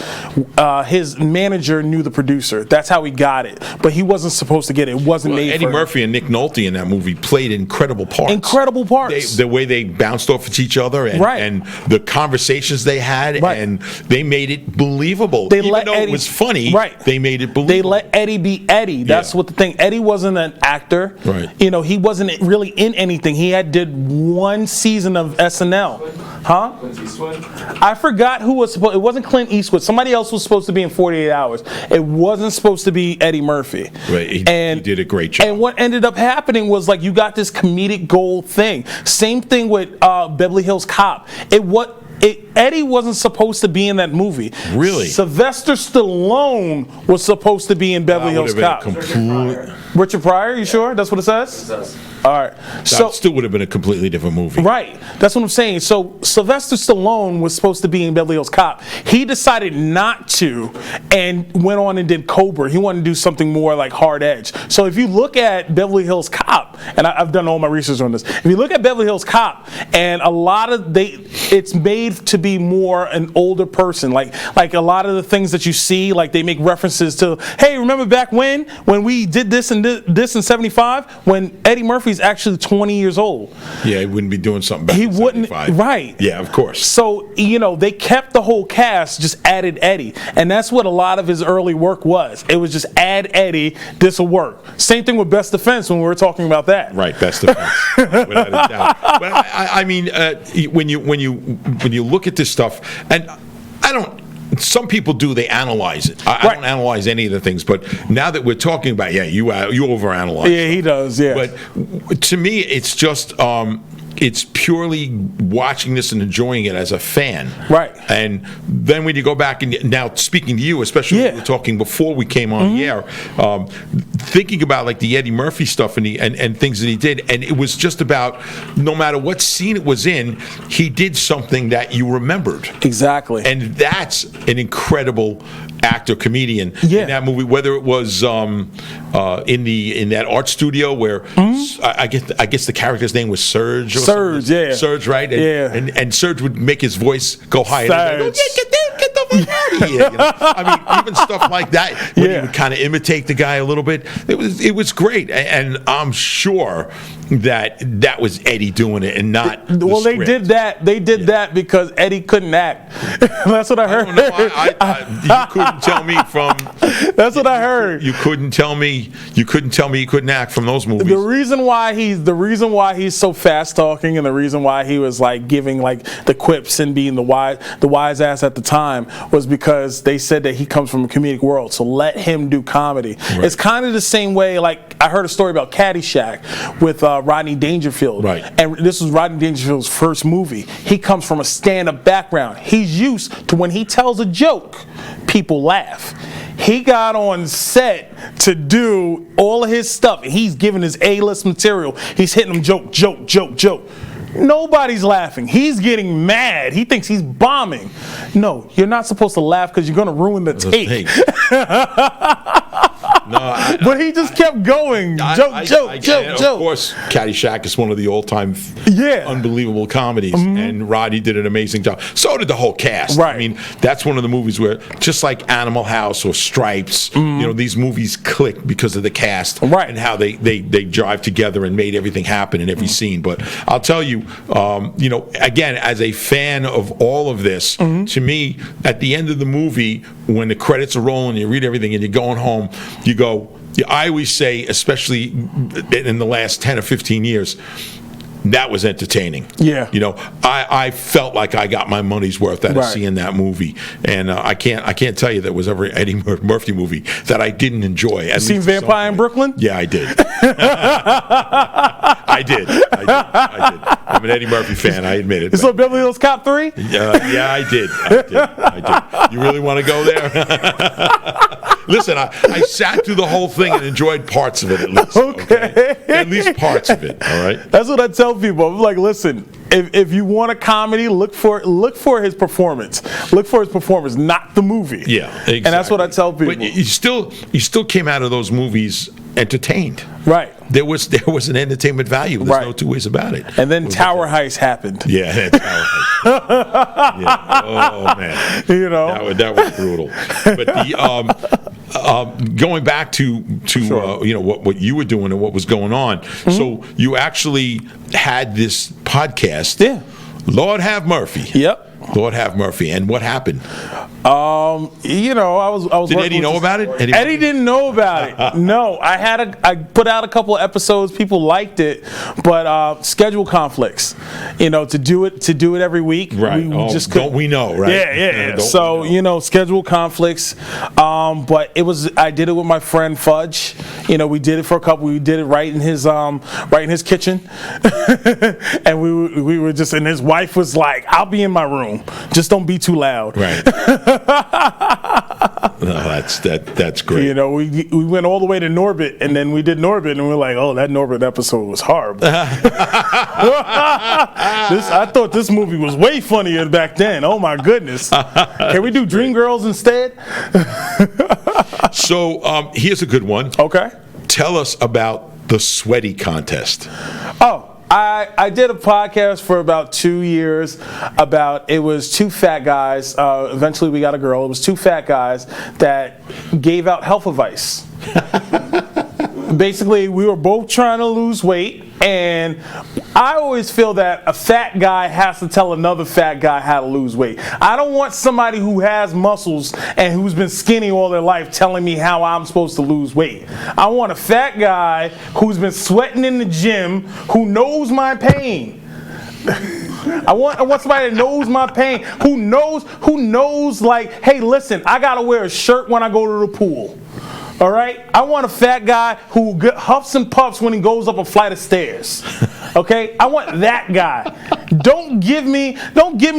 his manager knew the producer. That's how he got it. But he wasn't supposed to get it. It wasn't made Eddie for Murphy him. and Nick Nolte in that movie played incredible parts. Incredible parts. The way they bounced off each other and, Right. and the conversations they had, Right. and they made it believable. They Even let though Eddie- it was funny, Right. they made it believable. They let Eddie be Eddie. That's Yeah. what the thing. Eddie wasn't an actor. Right. You know, he wasn't really in anything. He did one season of SNL. Huh? Clint Eastwood. I forgot who was supposed. It wasn't Clint Eastwood. Somebody else was supposed to be in 48 Hours. It wasn't supposed to be Eddie Murphy. Right. He did a great job. And what ended up happening was like you got this comedic gold thing. Same thing with Beverly Hills Cop. Eddie wasn't supposed to be in that movie. Really? Sylvester Stallone was supposed to be in Beverly Hills Cop. Richard Pryor, you sure? That's what it says? It says. All right. So That still would have been a completely different movie. right. That's what I'm saying. So Sylvester Stallone was supposed to be in Beverly Hills Cop. He decided not to and went on and did Cobra. He wanted to do something more like hard edge. So if you look at Beverly Hills Cop, and I've done all my research on this. If you look at Beverly Hills Cop, and a lot of it's made to be more an older person. Like a lot of the things that you see, like they make references to, hey, remember back when we did this and this in 75? When Eddie Murphy's actually 20 years old. Yeah, he wouldn't be doing something back He in wouldn't, 75. right. Yeah, of course. So, you know, they kept the whole cast, just added Eddie. And that's what a lot of his early work was. It was just add Eddie, this will work. Same thing with Best Defense when we were talking about that. Right, best defense, without a doubt. But I mean, when you look at this stuff, and I don't. Some people do; they analyze it. I Right. don't analyze any of the things. But now that we're talking about, you overanalyze. Yeah, he does, yeah. But to me, it's just. It's purely watching this and enjoying it as a fan. Right. And then when you go back and now speaking to you, especially when Yeah. we were talking before we came on the air, thinking about like the Eddie Murphy stuff and things that he did, and it was just about no matter what scene it was in, he did something that you remembered. Exactly. And that's an incredible actor, comedian Yeah. in that movie. Whether it was in that art studio where I guess the character's name was Serge. Or Serge, something. yeah. Serge, right? And, Yeah. and Serge would make his voice go higher. And he'd go, Serge. get the fuck out of here. You know? I mean, even stuff like that, when Yeah. he would kind of imitate the guy a little bit. It was great, and I'm sure that was Eddie doing it and not. Well, the they script. did that. They did that because Eddie couldn't act. That's what I I heard. don't know. You couldn't tell me from. That's what I heard. You couldn't tell me. You couldn't tell me he couldn't act from those movies. The reason why he's so fast talking, and the reason why he was like giving like the quips and being the wise ass at the time was because they said that he comes from a comedic world, so let him do comedy. Right. It's kind of the same way. Like I heard a story about Caddyshack with Rodney Dangerfield, Right. and this was Rodney Dangerfield's first movie. He comes from a stand-up background. He's used to when he tells a joke, people laugh. He got on set to do all of his stuff, and he's giving his A-list material. He's hitting them joke. Nobody's laughing. He's getting mad. He thinks he's bombing. No, you're not supposed to laugh because you're going to ruin the take. No, But he just kept going. Joke. Of course, Caddyshack is one of the all-time unbelievable comedies, and Roddy did an amazing job. So did the whole cast. Right. I mean, that's one of the movies where, just like Animal House or Stripes, these movies click because of the cast and how they drive together and made everything happen in every scene. But I'll tell you, again, as a fan of all of this, to me, at the end of the movie, when the credits are rolling, you read everything, and you're going home, you go. I always say, especially in the last 10 or 15 years, that was entertaining. Yeah. You know, I felt like I got my money's worth out of Right. seeing that movie, and I can't tell you there was ever Eddie Murphy movie that I didn't enjoy. At Seen least at some Vampire in point. Brooklyn? Yeah, I did. I did. I'm an Eddie Murphy fan. I admit it. You saw Beverly Hills Cop 3? Yeah, I did. You really want to go there? Listen, I sat through the whole thing and enjoyed parts of it at least. Okay. At least parts of it. All right. That's what I tell people. I'm like, listen, if you want a comedy, look for his performance. Look for his performance, not the movie. Yeah, exactly. And that's what I tell people. But you still came out of those movies entertained. Right. There was an entertainment value. There's no two ways about it. And then Tower Heist happened. Yeah, Tower Heist. Yeah. Oh man. You know, that was brutal. But the going back to Sure. you know what you were doing and what was going on. Mm-hmm. So you actually had this podcast. Yeah. Lord have Murphy. Yep. Lord have Murphy. And what happened? You know, I was. Did working Eddie with know this- about it? Eddie didn't know about it. No, I put out a couple of episodes. People liked it, but schedule conflicts. You know, to do it every week. Right. We just don't couldn't. we know, right? Yeah. Don't So we know? you know, schedule conflicts. But I did it with my friend Fudge. You know, we did it for a couple. We did it right in his kitchen, and we were just. And his wife was like, "I'll be in my room. Just don't be too loud." Right. No, that's great. You know, we went all the way to Norbit, and then we did Norbit, and we were like, "Oh, that Norbit episode was horrible." I thought this movie was way funnier back then. Oh my goodness! Can we do Dreamgirls instead? So here's a good one. Okay. Tell us about the sweaty contest. Oh. I did a podcast for about 2 years about, it was two fat guys, eventually we got a girl, it was two fat guys that gave out health advice. Basically, we were both trying to lose weight, and I always feel that a fat guy has to tell another fat guy how to lose weight. I don't want somebody who has muscles and who's been skinny all their life telling me how I'm supposed to lose weight. I want a fat guy who's been sweating in the gym, who knows my pain. I want somebody that knows my pain, who knows like, hey, listen, I gotta wear a shirt when I go to the pool. All right? I want a fat guy who huffs and puffs when he goes up a flight of stairs. Okay? I want that guy. Don't give me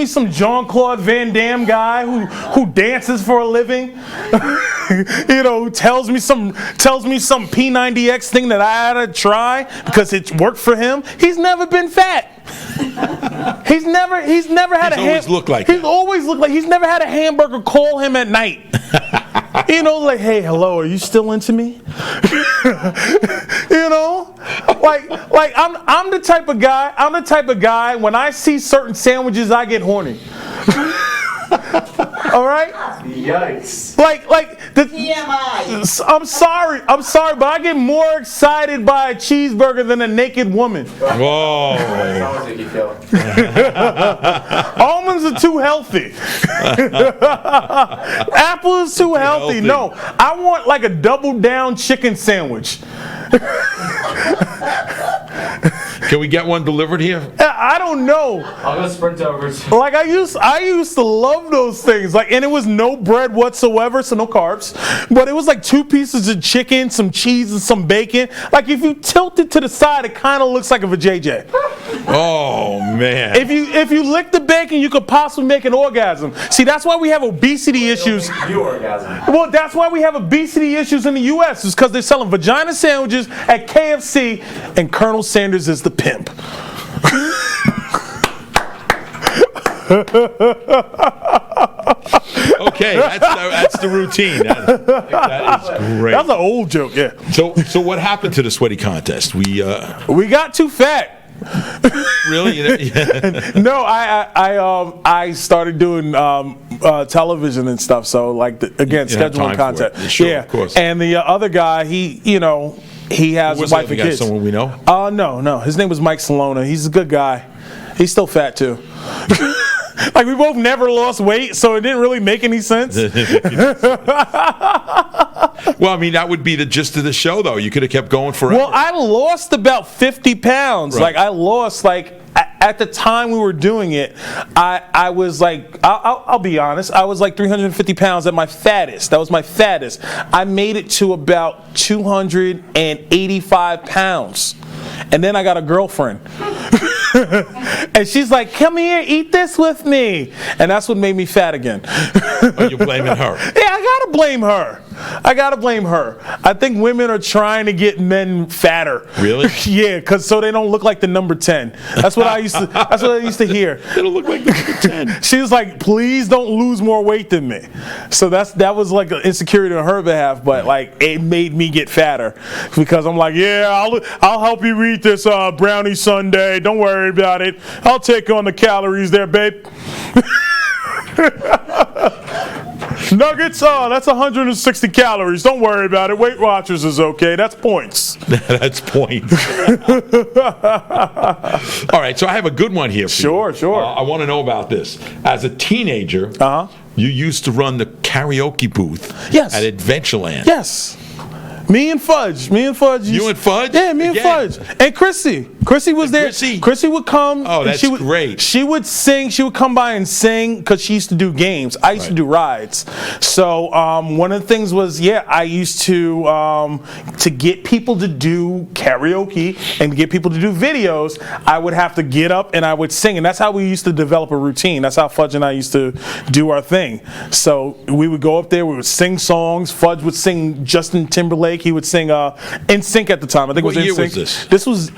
some Jean-Claude Van Damme guy who dances for a living. You know, who tells me some P90X thing that I had to try because it worked for him. He's never been fat. He's never had He's always looked like He's that. always looked like he's never had a hamburger call him at night. You know, like, hey, hello, are you still into me? You know, like I'm the type of guy. When I see certain sandwiches, I get horny. All right. Yikes. Like I'm sorry, but I get more excited by a cheeseburger than a naked woman. Whoa. That sounds like you feel. Almonds are too healthy. Apple is too healthy. No, I want like a double down chicken sandwich. Can we get one delivered here? I don't know. I'll go sprint over. Like I used to love those things. Like, and it was no bread whatsoever, so no carbs. But it was like 2 pieces of chicken, some cheese, and some bacon. Like if you tilt it to the side, it kind of looks like a vajayjay. Oh man. If you lick the bacon, you could possibly make an orgasm. See, that's why we have obesity issues. You orgasm. Well, that's why we have obesity issues in the U.S. is because they're selling vagina sandwiches at KFC, and Colonel Sanders is the pimp. Okay, that's the routine. That is great. That's an old joke, yeah. So what happened to the sweaty contest? We We got too fat. really? No, I started doing television and stuff. So like again, You had scheduling time for it. content. Sure, yeah, of course. And the other guy, he has Was a the wife other and guy kids. someone we know? No. His name was Mike Salona. He's a good guy. He's still fat too. Like we both never lost weight, so it didn't really make any sense. Well, I mean, that would be the gist of the show, though. You could have kept going forever. Well, I lost about 50 pounds. Right. Like I lost at the time we were doing it, I was like, I'll be honest, I was like 350 pounds at my fattest. That was my fattest. I made it to about 285 pounds. And then I got a girlfriend. And she's like, come here, eat this with me. And that's what made me fat again. Oh, you're blaming her. Yeah, I gotta blame her. I think women are trying to get men fatter. Really? Yeah, because so they don't look like the number 10. That's what I used to hear. They don't look like the number 10. She was like, please don't lose more weight than me. So that was like an insecurity on her behalf, but like it made me get fatter because I'm like, yeah, I'll help you eat this brownie sundae. Don't worry about it. I'll take on the calories there, babe. Nuggets, that's 160 calories. Don't worry about it. Weight Watchers is okay. That's points. That's points. All right, so I have a good one here for you. Sure. I want to know about this. As a teenager, you used to run the karaoke booth at Adventureland. Yes. Me and Fudge. You and Fudge? Yeah, me and Fudge. And Chrissy. Chrissy was there. Chrissy would come. Oh, that's great. She would sing. She would come by and sing because she used to do games. I used to do rides. So one of the things was, I used to get people to do karaoke and to get people to do videos, I would have to get up and I would sing. And that's how we used to develop a routine. That's how Fudge and I used to do our thing. So we would go up there. We would sing songs. Fudge would sing Justin Timberlake. He would sing NSYNC at the time. I think What it was year NSYNC. was this? This was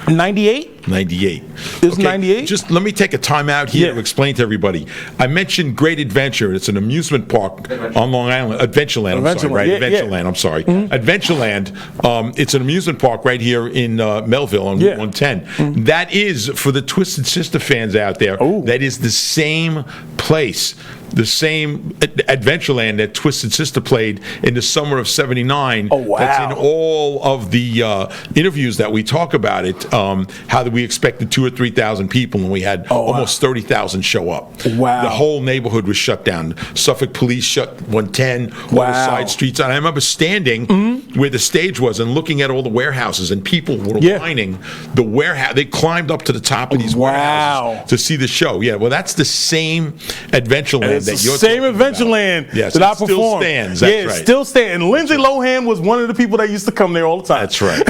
98. 98. It was 98? Just let me take a time out here to explain to everybody. I mentioned Great Adventure. It's an amusement park on Long Island. Adventureland, I'm sorry, right? Adventureland, I'm sorry. Adventureland, it's an amusement park right here in Melville on Route 110. That is, for the Twisted Sister fans out there, that is the same place, the same Adventureland that Twisted Sister played in the summer of '79. Oh, wow. That's in all of the interviews that we talk about it, how we expected 2,000 or 3,000 people, and we had almost 30,000 show up. Wow. The whole neighborhood was shut down. Suffolk police shut 110, all the side streets. And I remember standing where the stage was and looking at all the warehouses, and people were lining the warehouse. They climbed up to the top of these warehouses to see the show. Yeah, well, that's the same Adventureland that you're same talking Adventureland about. Yes, that I still performed. stands. That's right. It still stands. And Lindsay Lohan was one of the people that used to come there all the time. That's right.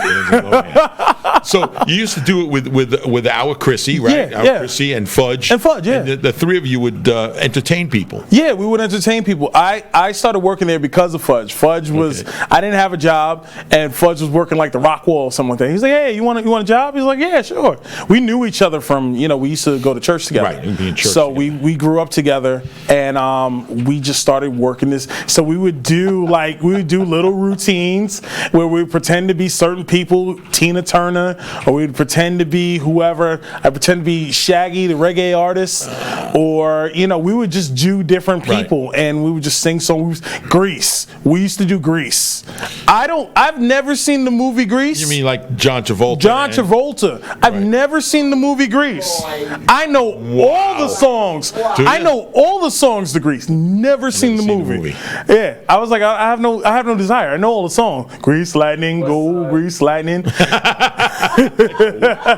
So you used to do it with our Chrissy, right? Our Chrissy and Fudge. And Fudge, And the three of you would entertain people. Yeah, we would entertain people. I started working there because of Fudge. Fudge was, I didn't have a job, and Fudge was working like the Rock Wall or something like that. He's like, hey, you want a job? He's like, yeah, sure. We knew each other from, we used to go to church together. Right, we'd be in church so together. we grew up together, and we just started working this. So we would do little routines where we would pretend to be certain people, Tina Turner, or we'd pretend to be whoever. I pretend to be Shaggy, the reggae artist, or we would just do different people, and we would just sing songs. Grease. We used to do Grease. I've never seen the movie Grease. You mean like John Travolta? John Travolta. I've never seen the movie Grease. I know all the songs. I know all the songs to Grease. Never seen the movie. Yeah, I was like, I have no desire. I know all the songs. Grease lightning, go Grease lightning.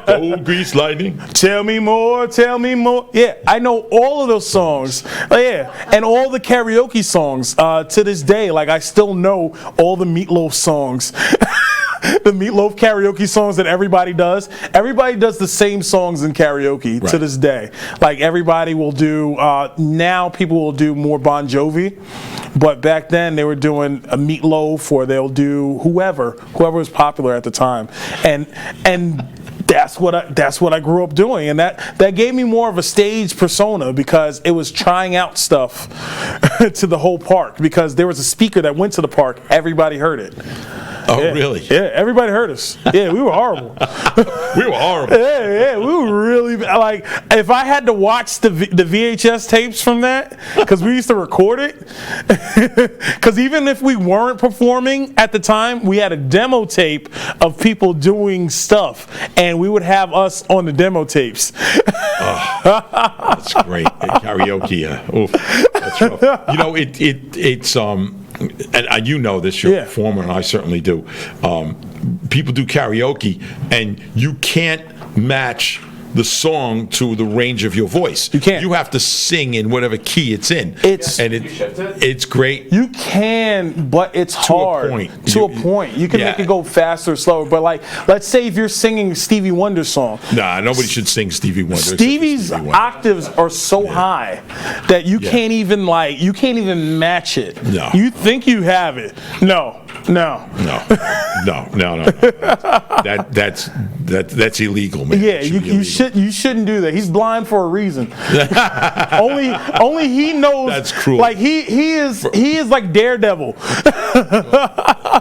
Go Grease lightning. Tell me more, tell me more. Yeah, I know all of those songs. And all the karaoke songs to this day. Like I still know all the Meatloaf songs. The Meatloaf karaoke songs that everybody does. Everybody does the same songs in karaoke to this day. Like everybody will do, now people will do more Bon Jovi, but back then they were doing a Meatloaf, or they'll do whoever was popular at the time. And that's what I grew up doing, and that gave me more of a stage persona because it was trying out stuff to the whole park, because there was a speaker that went to the park, everybody heard it. Oh, Yeah. really? Yeah, everybody heard us. Yeah, we were horrible. We were horrible. Yeah, we were really like. If I had to watch the VHS tapes from that, because we used to record it, because even if we weren't performing at the time, we had a demo tape of people doing stuff, and we would have us on the demo tapes. That's great. Karaoke. Oof, that's rough. You know, it's and you know this, you're a performer, and I certainly do. People do karaoke, and you can't match the song to the range of your voice. You can't. You have to sing in whatever key it's in. It's great. You can, but it's hard. To a point. To a point. You can make it go faster or slower. But like, let's say if you're singing Stevie Wonder's song. Nah, nobody should sing Stevie Wonder. Stevie's octaves are so high that you can't even match it. No. You think you have it. No. That's illegal, man. Yeah, you shouldn't do that. He's blind for a reason. only he knows. That's cruel. Like he is like Daredevil.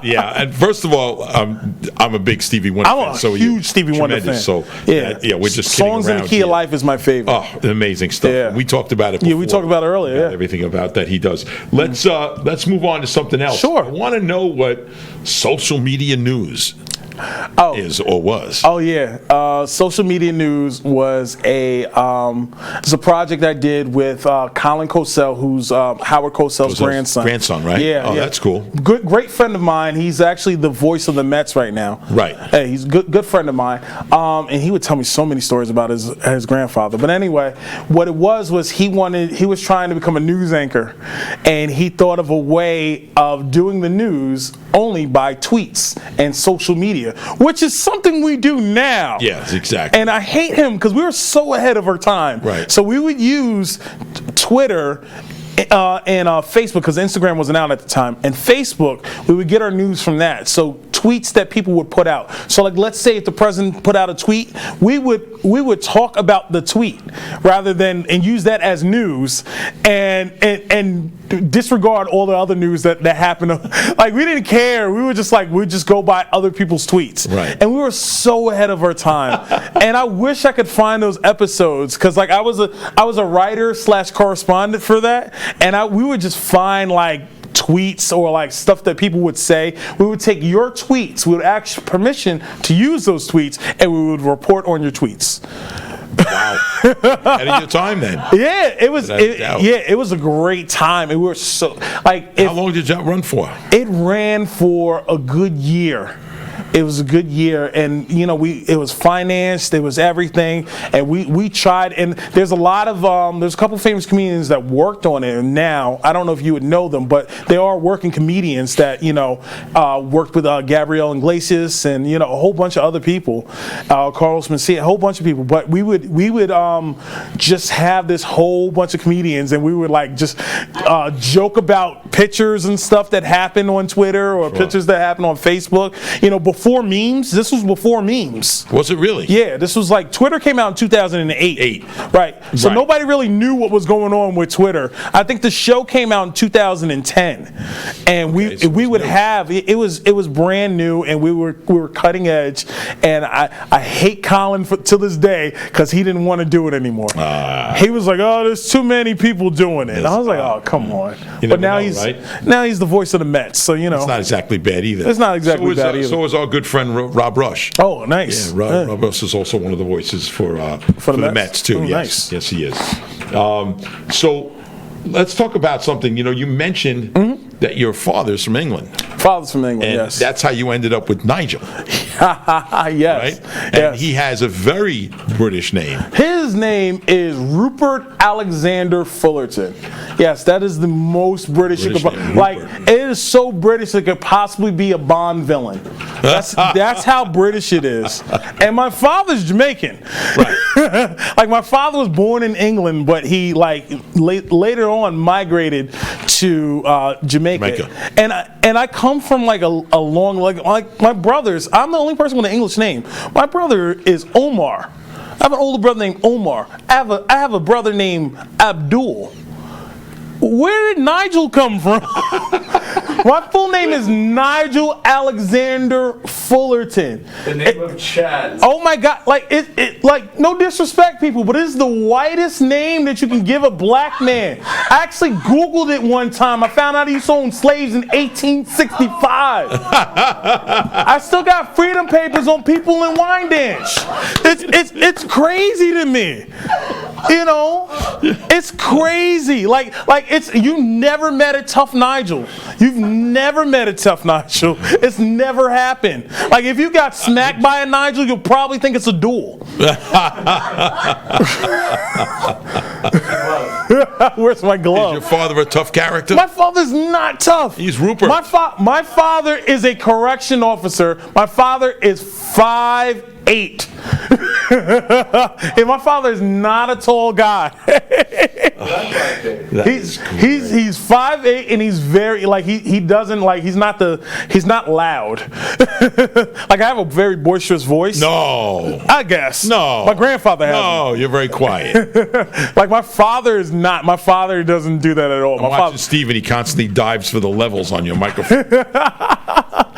Yeah, and first of all, I'm a big Stevie Wonder fan. I'm a huge Stevie Wonder fan. So we're just kidding Songs in the Key of Life is my favorite. Oh, amazing stuff. Yeah. We talked about it before. Yeah, we talked about it earlier. Yeah. Everything about that he does. Let's move on to something else. Sure. I want to know what social media news is or was. Oh yeah, social media news was it's a project I did with Colin Cosell, who's Howard Cosell's grandson. Grandson, right? Yeah, oh, that's cool. Great friend of mine. He's actually the voice of the Mets right now. Right. Hey, he's a good friend of mine. And he would tell me so many stories about his grandfather. But anyway, what it was he was trying to become a news anchor, and he thought of a way of doing the news only by tweets and social media, which is something we do now. Yes, exactly. And I hate him because we were so ahead of our time. Right. So we would use Twitter and Facebook, because Instagram wasn't out at the time, and Facebook, we would get our news from that. So tweets that people would put out. So like, let's say if the president put out a tweet, we would talk about the tweet rather than and use that as news and disregard all the other news that happened. Like, we didn't care. We would just go by other people's tweets. Right. And we were so ahead of our time. And I wish I could find those episodes, because like I was a writer / correspondent for that, and we would just find like tweets or like stuff that people would say. We would take your tweets, we would ask permission to use those tweets, and we would report on your tweets. Wow. Ahead of your time then. Yeah, it was a great time. And we were so like. How long did that run for? It ran for a good year. It was a good year, and it was financed, it was everything, and we tried. And there's a couple famous comedians that worked on it. And now I don't know if you would know them, but they are working comedians that worked with Gabrielle Iglesias and a whole bunch of other people, Carlos Mencia, a whole bunch of people. But we would just have this whole bunch of comedians, and we would like just joke about pictures and stuff that happened on Twitter or pictures that happened on Facebook. Before memes. This was before memes. Was it really? Yeah, this was like, Twitter came out in 2008. Right. So nobody really knew what was going on with Twitter. I think the show came out in 2010, and we would have it was brand new, and we were cutting edge. And I hate Colin to this day because he didn't want to do it anymore. He was like, "Oh, there's too many people doing it." And I was like, "Oh, come on!" But now he's the voice of the Mets, so it's not exactly bad either. It's not exactly bad either. So is our good friend Rob Rush. Oh, nice. Yeah, Rob Rush is also one of the voices for the Mets too. Oh, yes, nice. Yes, he is. So let's talk about something. You mentioned that your father's from England. Father's from England, and yes. That's how you ended up with Nigel. Yes. Right? And he has a very British name. His name is Rupert Alexander Fullerton. Yes, that is the most British you could it is so British it could possibly be a Bond villain. That's how British it is. And my father's Jamaican. Right. Like, my father was born in England, but he later on migrated to Jamaica. And I come from like a long, like my brothers. I'm the only person with an English name. My brother is Omar. I have an older brother named Omar. I have a brother named Abdul. Where did Nigel come from? My full name is Nigel Alexander Fullerton. The name of Chad. Oh my God! Like like no disrespect, people, but it's the whitest name that you can give a black man. I actually Googled it one time. I found out he sold slaves in 1865. I still got freedom papers on people in Wyandanch. It's crazy to me. You know, it's crazy. Like it's you never met a tough Nigel. You've never met a tough Nigel. It's never happened. Like if you got smacked by a Nigel, you'll probably think it's a duel. Where's my glove? Is your father a tough character? My father's not tough. He's Rupert. My father is a correction officer. My father is 5'8". And my father is not a tall guy. He's 5'8", and he's very like he doesn't like he's not loud. Like I have a very boisterous voice. No. I guess. No. My grandfather has. No, you're very quiet. Like my father is not. My father doesn't do that at all. I'm watching Steve, and he constantly dives for the levels on your microphone.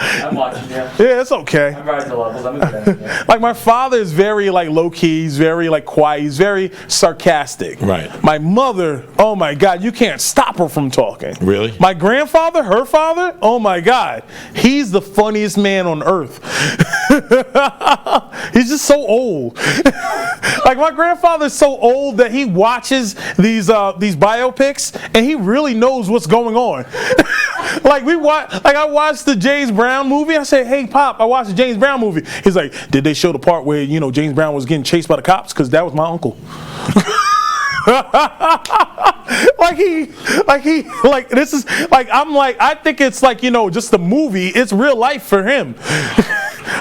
I'm watching you. Yeah, it's okay. I'm riding the levels. I'm excited. Yeah. Like my father is very like low key. He's very like quiet. He's very sarcastic. Right. My mother, oh my God, you can't stop her from talking. Really? My grandfather, her father, oh my God, he's the funniest man on earth. He's just so old. Like my grandfather's so old that he watches these biopics and he really knows what's going on. Like I watched the James Brown movie. I said, "Hey, Pop, I watched the James Brown movie." He's like, "Did they show the part where James Brown was getting chased by the cops? Because that was my uncle." This is like I'm like I think it's like just the movie. It's real life for him.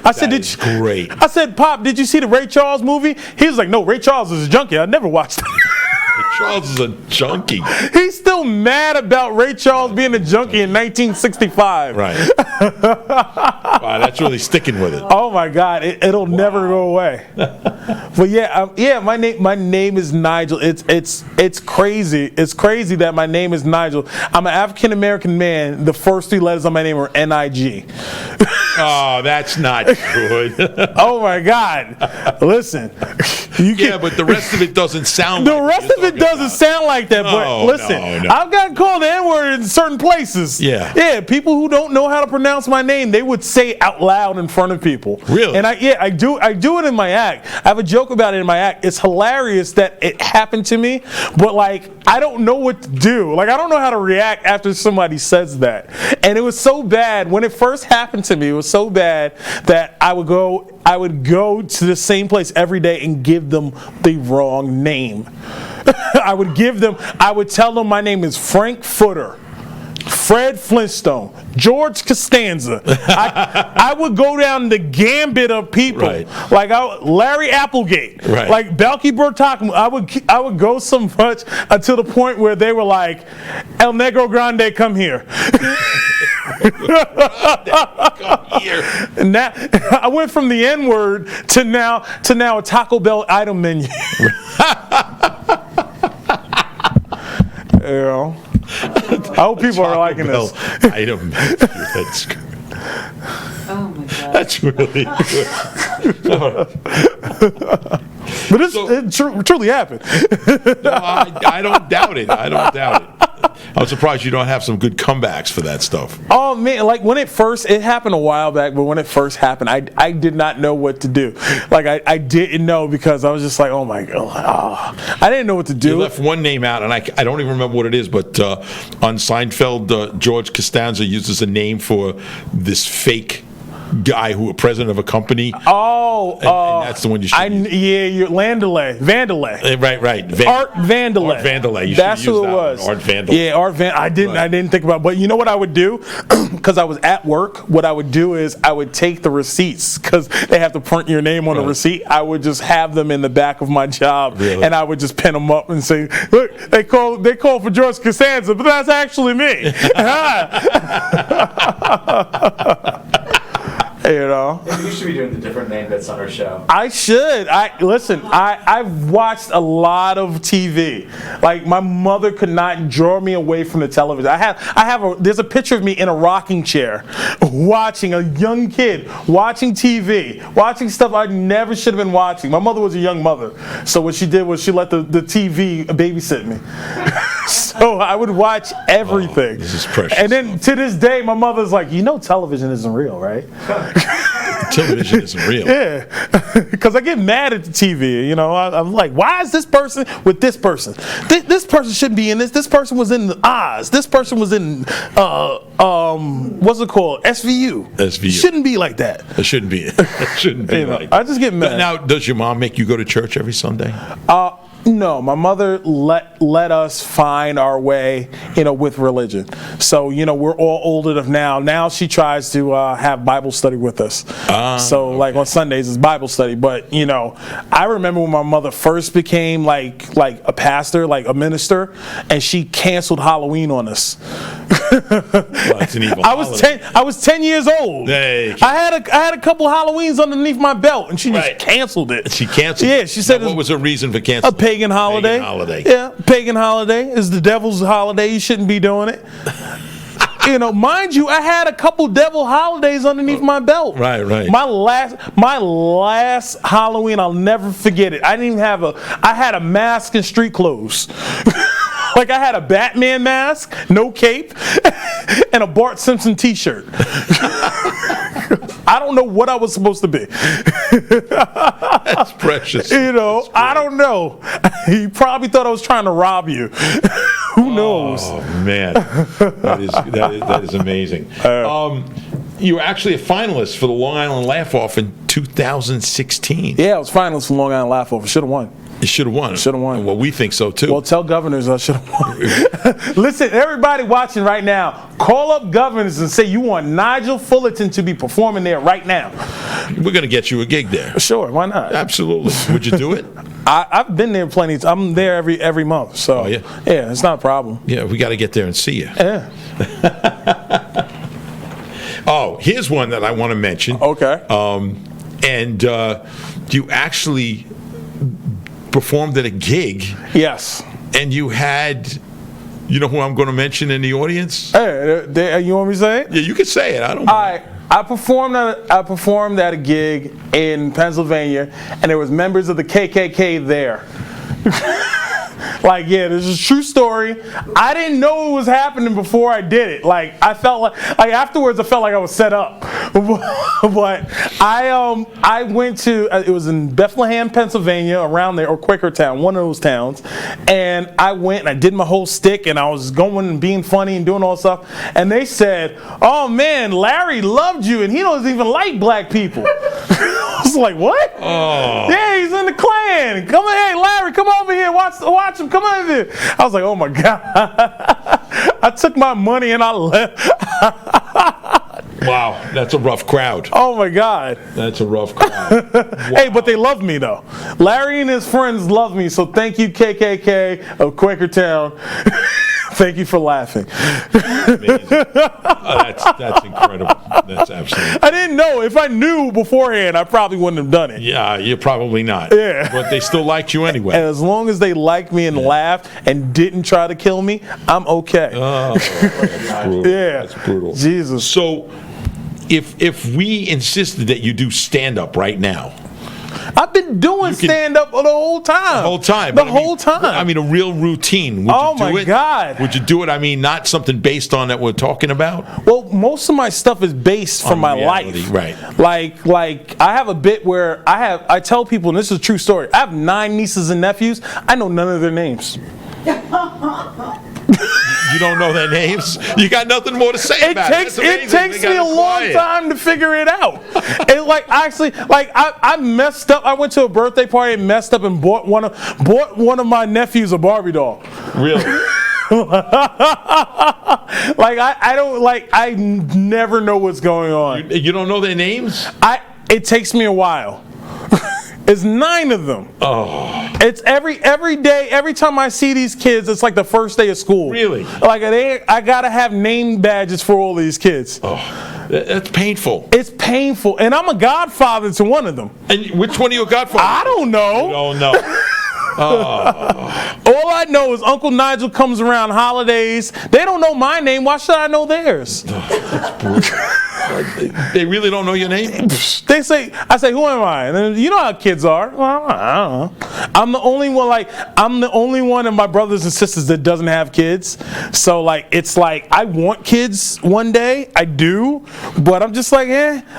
I said, That is great. I said, "Pop, did you see the Ray Charles movie?" He was like, "No, Ray Charles is a junkie. I never watched it." Charles is a junkie. He's still mad about Ray Charles being a junkie in 1965. Right. Wow, that's really sticking with it. Oh my God, it'll never go away. But yeah, my name is Nigel. It's crazy. It's crazy that my name is Nigel. I'm an African American man. The first three letters of my name are N-I-G. Oh, that's not good. Oh my God. Listen. But the rest of it doesn't sound The like rest of it doesn't sound like that, but listen, no. I've gotten called the N-word in certain places. Yeah. Yeah, people who don't know how to pronounce my name, they would say it out loud in front of people. Really? And I do it in my act. I have a joke about it in my act. It's hilarious that it happened to me, but like I don't know what to do. Like I don't know how to react after somebody says that. And it was so bad when it first happened to me. It was so bad that I would go to the same place every day and give them the wrong name. I would tell them my name is Frank Footer, Fred Flintstone, George Costanza. I would go down the gambit of people, right. Like Larry Applegate, right. Like Balky Bertakum. I would go so much until the point where they were like, El Negro Grande, come here. Come here. And that, I went from the N-word to now a Taco Bell item menu. I hope people are liking this. Item. That's good. Oh my God. That's really good. But it truly happened. No, I don't doubt it. I don't doubt it. I'm surprised you don't have some good comebacks for that stuff. Oh man, like when it happened a while back, but when it first happened, I did not know what to do. Like I didn't know because I was just like, oh my God, I didn't know what to do. You left one name out, and I don't even remember what it is, but on Seinfeld, George Costanza uses a name for this fake guy who was president of a company. And that's the one you should use. Yeah, you're Vandelay. Right. Art Vandelay. Art Vandelay. That's who it was. Art Vandelay. Yeah, Art Van. I didn't think about it. But you know what I would do? Because I was at work, what I would do is I would take the receipts, because they have to print your name on a receipt. I would just have them in the back of my job, and I would just pin them up and say, look, they call for George Costanza, but that's actually me. You know. You should be doing the different name bits on our show. I should. I've watched a lot of TV. Like, my mother could not draw me away from the television. There's a picture of me in a rocking chair watching, a young kid watching TV, watching stuff I never should have been watching. My mother was a young mother, so what she did was she let the TV babysit me. So I would watch everything. This is precious. And then to this day, my mother's like, television isn't real, right? Television isn't real. Yeah, because I get mad at the TV. I'm like, why is this person with this person? This person shouldn't be in this. This person was in Oz. This person was in what's it called? SVU. SVU Shouldn't be like that. It shouldn't be. It shouldn't be like that. I just get mad. Now, does your mom make you go to church every Sunday? No, my mother let us find our way, with religion. So, we're all old enough now. Now she tries to have Bible study with us. So, like on Sundays, it's Bible study. But, I remember when my mother first became like a pastor, like a minister, and she canceled Halloween on us. Well, it's an evil holiday. I was 10 years old. Hey. I had a couple Halloweens underneath my belt, and she just canceled it. She canceled. Yeah, she said. Now, what was her reason for canceling? A pagan holiday. Pagan holiday. Yeah, pagan holiday is the devil's holiday. You shouldn't be doing it. Mind you, I had a couple devil holidays underneath my belt. Right. My last Halloween, I'll never forget it. I had a mask and street clothes. Like, I had a Batman mask, no cape, and a Bart Simpson t-shirt. I don't know what I was supposed to be. That's precious. I don't know. He probably thought I was trying to rob you. Who knows? Oh, man. That is amazing. You were actually a finalist for the Long Island Laugh-Off in 2016. Yeah, I was finalist for Long Island Laugh-Off. Should have won. You should have won. Should have won. Well, we think so, too. Well, tell governors I should have won. Listen, everybody watching right now, call up governors and say you want Nigel Fullerton to be performing there right now. We're going to get you a gig there. Sure, why not? Absolutely. Would you do it? I've been there plenty. I'm there every month. So, yeah, it's not a problem. Yeah, we got to get there and see you. Yeah. Oh, here's one that I want to mention. Okay. And you actually performed at a gig. Yes. And you had, you know who I'm going to mention in the audience? Hey, you want me to say it? Yeah, you can say it. I don't mind. I performed at a gig in Pennsylvania, and there was members of the KKK there. This is a true story. I didn't know it was happening before I did it. I felt like afterwards I felt like I was set up. But I went to, it was in Bethlehem, Pennsylvania, around there, or Quakertown, one of those towns. And I went and I did my whole stick, and I was going and being funny and doing all this stuff. And they said, "Oh man, Larry loved you, and he doesn't even like black people." I was like, "What?" Oh. Yeah, he's in the Klan. Come on, hey Larry, come over here, watch him. Come over here. I was like, "Oh my God." I took my money and I left. Wow, that's a rough crowd. Oh my God. That's a rough crowd. Wow. Hey, but they love me though. Larry and his friends love me, so thank you, KKK of Quakertown. Thank you for laughing. Amazing. That's incredible. That's absolutely. I didn't know. If I knew beforehand, I probably wouldn't have done it. Yeah, you're probably not. Yeah. But they still liked you anyway. And as long as they liked me and laughed and didn't try to kill me, I'm okay. Oh, that's brutal. Yeah. That's brutal. Jesus. So, if we insisted that you do stand-up right now, I've been doing stand-up the whole time. The whole time. The whole time. I mean, a real routine. Would you do my it? God. Would you do it? I mean, not something based on that we're talking about? Well, most of my stuff is based from my reality, life. right. Like I have a bit where I tell people, and this is a true story, I have 9 nieces and nephews. I know none of their names. You don't know their names? You got nothing more to say about it. It takes me a long time to figure it out. And I messed up. I went to a birthday party and messed up and bought one of my nephews a Barbie doll. Really? I never know what's going on. You don't know their names? It takes me a while. It's 9 of them. Oh, It's every day, every time I see these kids, it's like the first day of school. Really? Like I gotta have name badges for all these kids. that's painful. It's painful, and I'm a godfather to one of them. And which one of your godfathers? I don't know. You don't know. All I know is Uncle Nigel comes around holidays. They don't know my name. Why should I know theirs? They really don't know your name? I say, who am I? And then, you know how kids are. Well, I don't know. I'm the only one of my brothers and sisters that doesn't have kids. So it's like I want kids one day. I do, but I'm just like,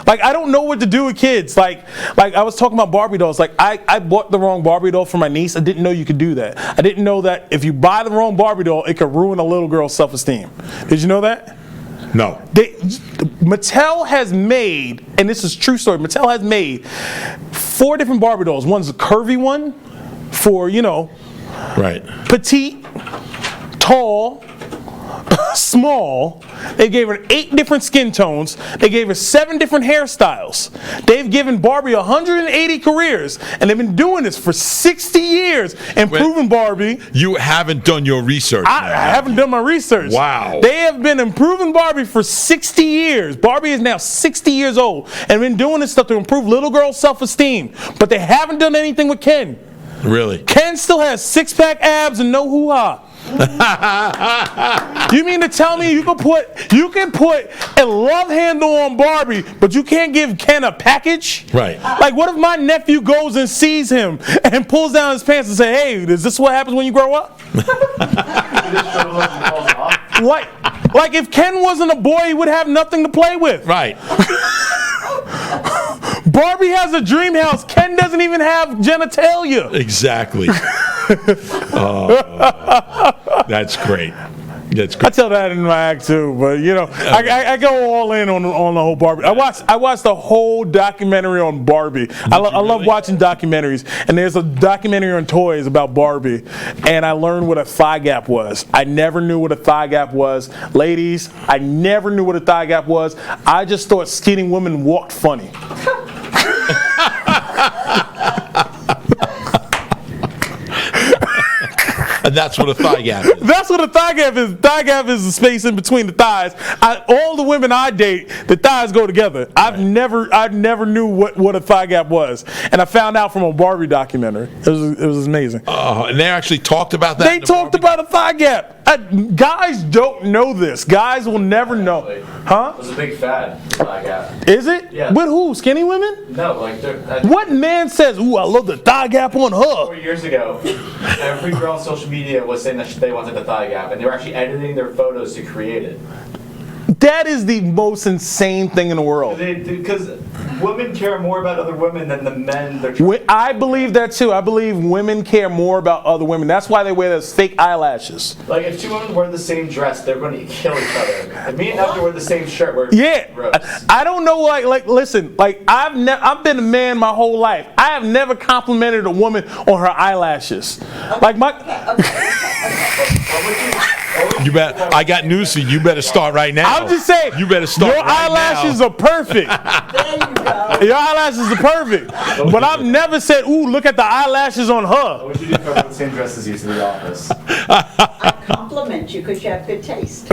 Like I don't know what to do with kids. Like I was talking about Barbie dolls. Like I bought the wrong Barbie doll for my niece. I didn't know you could do that. I didn't know that if you buy the wrong Barbie doll, it could ruin a little girl's self-esteem. Did you know that? No. Mattel has made, and this is a true story, Mattel has made 4 different Barbie dolls. One's a curvy one for, Right. petite, tall, small. They gave her 8 different skin tones. They gave her 7 different hairstyles. They've given Barbie 180 careers, and they've been doing this for 60 years, improving Barbie. You haven't done your research. I haven't done my research. Wow. They have been improving Barbie for 60 years. Barbie is now 60 years old and been doing this stuff to improve little girls' self-esteem. But they haven't done anything with Ken. Really? Ken still has 6-pack abs and no hoo-ha. You mean to tell me you can put a love handle on Barbie, but you can't give Ken a package? Right. Like, what if my nephew goes and sees him and pulls down his pants and say, "Hey, is this what happens when you grow up?" Like if Ken wasn't a boy, he would have nothing to play with. Right. Barbie has a dream house. Ken doesn't even have genitalia. Exactly. That's great. That's I great. tell that in my act too, but I go all in on the whole Barbie. I watched the whole documentary on Barbie. I love watching documentaries, and there's a documentary on toys about Barbie, and I learned what a thigh gap was. I never knew what a thigh gap was, ladies. I never knew what a thigh gap was. I just thought skinny women walked funny. And that's what a thigh gap is. That's what a thigh gap is. Thigh gap is the space in between the thighs. All the women I date, the thighs go together. I never knew what a thigh gap was, and I found out from a Barbie documentary. It was amazing. And they actually talked about that. They talked about a thigh gap. Guys don't know this. Guys will never know. Huh? It was a big fad, thigh gap. Is it? Yeah. With who? Skinny women? No, What man says, "Ooh, I love the thigh gap on her"? 4 years ago, every girl on social media was saying that they wanted the thigh gap, and they were actually editing their photos to create it. That is the most insane thing in the world. Because women care more about other women than the men they're trying. I believe that too. I believe women care more about other women. That's why they wear those fake eyelashes. Like, if 2 women wear the same dress, they're going to kill each other. And me and Nigel wear the same shirt. I don't know. Listen. I've been a man my whole life. I have never complimented a woman on her eyelashes. You bet. I got news for you. You better start right now. I'm just saying. You better start Your right eyelashes now. are perfect. There you go. Your eyelashes are perfect. But I've never said, "Ooh, look at the eyelashes on her." What would you do if I wore the same dress as you to the office? I compliment you because you have good taste.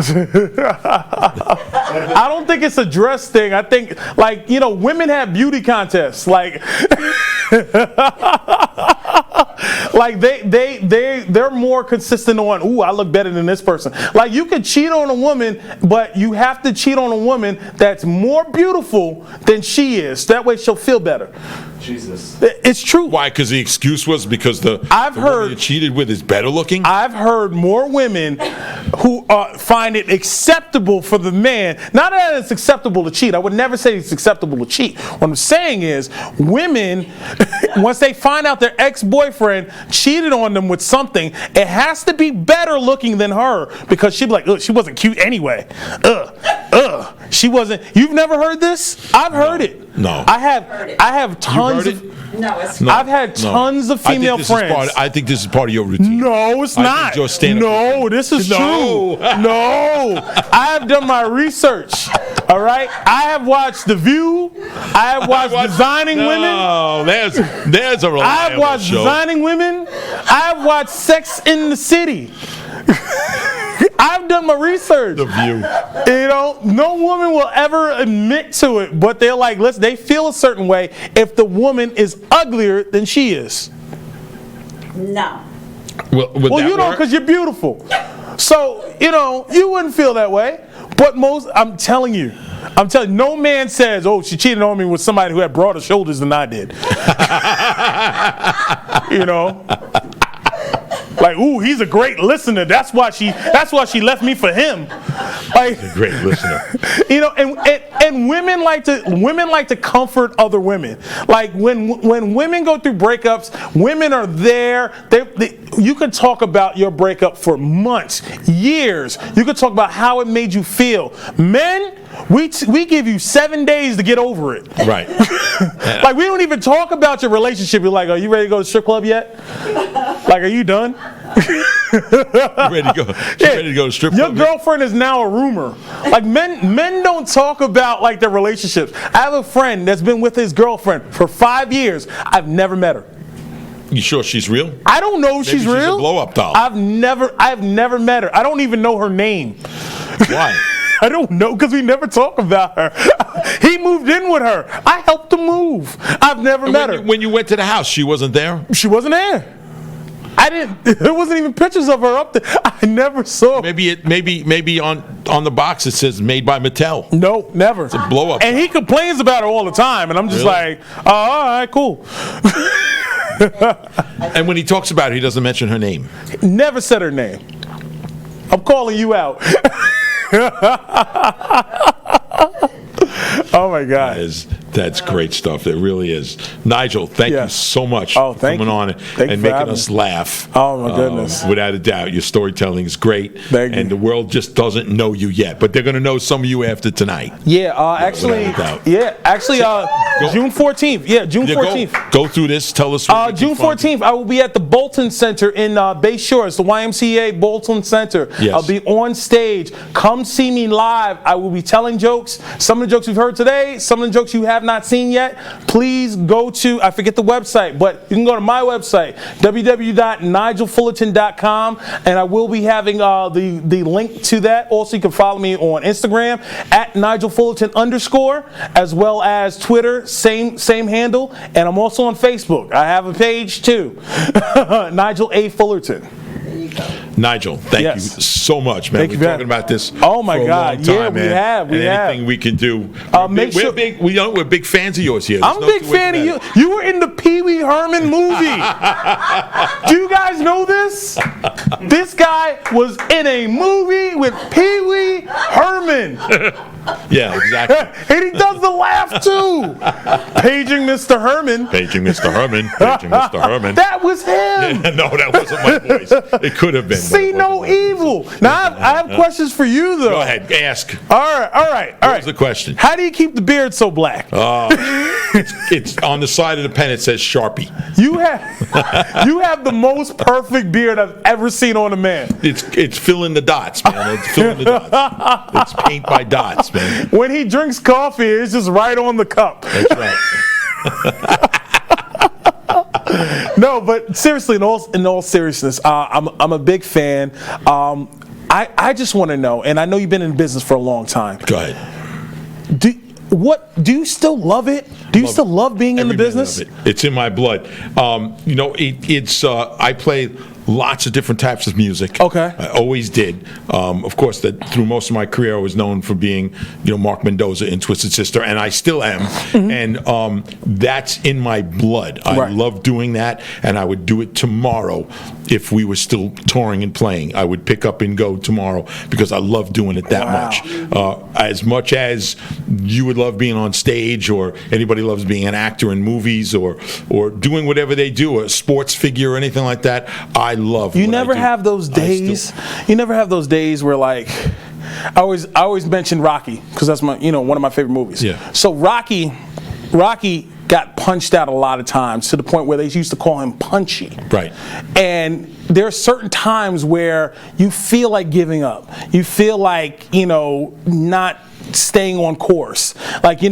I don't think it's a dress thing. I think, women have beauty contests. They're more consistent on, "Ooh, I look better than this person." Like, you can cheat on a woman, but you have to cheat on a woman that's more beautiful than she is. That way she'll feel better. Jesus. It's true. Why? Because the excuse was because the I've woman heard- you cheated with is better looking? I've heard more women who find it acceptable for the man. Not that it's acceptable to cheat. I would never say it's acceptable to cheat. What I'm saying is, women, once they find out their ex-boyfriend cheated on them with something, it has to be better looking than her, because she'd be like, "Ugh, she wasn't cute anyway. Ugh. She wasn't. You've never heard this? I've heard it. No. I have tons heard of. it? No, it's No, I've had tons of female friends. I think this is part of your routine. No, it's I not. think you're stand-up No, routine. this is No. true. No, I have done my research. All right, I have watched The View. I have watched Designing Women. No, there's a reliable I have watched show. Designing Women. I have watched Sex in the City. I've done my research. The View. You know, no woman will ever admit to it, but they're like, they feel a certain way if the woman is uglier than she is. no. Well, Well, you know, because you're beautiful. So, you know, you wouldn't feel that way. But I'm telling you, no man says, oh, she cheated on me with somebody who had broader shoulders than I did. You know? Like, ooh, he's a great listener. That's why she left me for him. Like, a great listener. You know, and women like to comfort other women. Like when women go through breakups, women are there. You can talk about your breakup for months, years. You can talk about how it made you feel. Men, we give you 7 days to get over it. Right. Like, we don't even talk about your relationship. You're like, are you ready to go to the strip club yet? Like, are you done? You ready to go? You ready to go to strip Your club? girlfriend is now a rumor. Like, men don't talk about like their relationships. I have a friend that's been with his girlfriend for 5 years. I've never met her. You sure she's real? I don't know if Maybe she's real. A blow-up doll. I've never met her. I don't even know her name. Why? I don't know, because we never talk about her. He moved in with her. I helped him move. I've never met her. When you went to the house, she wasn't there? She wasn't there. There wasn't even pictures of her up there. I never saw. Maybe on the box it says made by Mattel. No, never. It's a blow up. And he complains about her all the time, and I'm just Really? like, oh, all right, cool. And when he talks about her, he doesn't mention her name. Never said her name. I'm calling you out. Oh my God. That's great stuff. It really is. Nigel, thank you so much for coming on and making us laugh. Oh my goodness. Without a doubt, your storytelling is great. Thank you. And the world just doesn't know you yet, but they're going to know some of you after tonight. Yeah, actually, June 14th. Yeah, June 14th. Go through this. Tell us. What June 14th, I will be at the Bolton Center in Bay Shore. It's the YMCA Bolton Center. Yes. I'll be on stage. Come see me live. I will be telling jokes. Some of the jokes you've heard today, some of the jokes you have not seen yet. Please go to, I forget the website, but you can go to my website, www.nigelfullerton.com, and I will be having the link to that. Also, you can follow me on Instagram at @NigelFullerton_, as well as Twitter, same handle, and I'm also on Facebook. I have a page too, Nigel A. Fullerton. Nigel, thank you so much, man. We've been talking about this for a long time, man. Anything we can do. We're big fans of yours here. I'm a big fan of you. You were in the Pee Wee Herman movie. Do you guys know this? This guy was in a movie with Pee Wee Herman. Yeah, exactly. And he does the laugh too. Paging Mr. Herman. Paging Mr. Herman. Paging Mr. Herman. That was him. Yeah, no, that wasn't my voice. It could have been. See no evil. Now I have questions for you though. Go ahead, ask. All right. What was the question? How do you keep the beard so black? It's on the side of the pen. It says Sharpie. You have the most perfect beard I've ever seen on a man. It's filling the dots, man. It's filling the dots. It's paint by dots, man. When he drinks coffee, it's just right on the cup. That's right. No, but seriously, in all seriousness, I'm a big fan. I just want to know, and I know you've been in business for a long time. Go ahead. Do you still love it? Do you still love being in the business? It's in my blood. I play lots of different types of music. Okay. I always did. Of course, that through most of my career, I was known for being, Mark Mendoza in Twisted Sister, and I still am. Mm-hmm. And that's in my blood. I love doing that, and I would do it tomorrow if we were still touring and playing. I would pick up and go tomorrow because I love doing it that much. As much as you would love being on stage, or anybody loves being an actor in movies, or doing whatever they do, a sports figure or anything like that. I love. You never have those days. You never have those days where, like, I always mention Rocky because that's my one of my favorite movies. Yeah. So Rocky got punched out a lot of times to the point where they used to call him Punchy. Right. And there are certain times where you feel like giving up. You feel like not staying on course. Like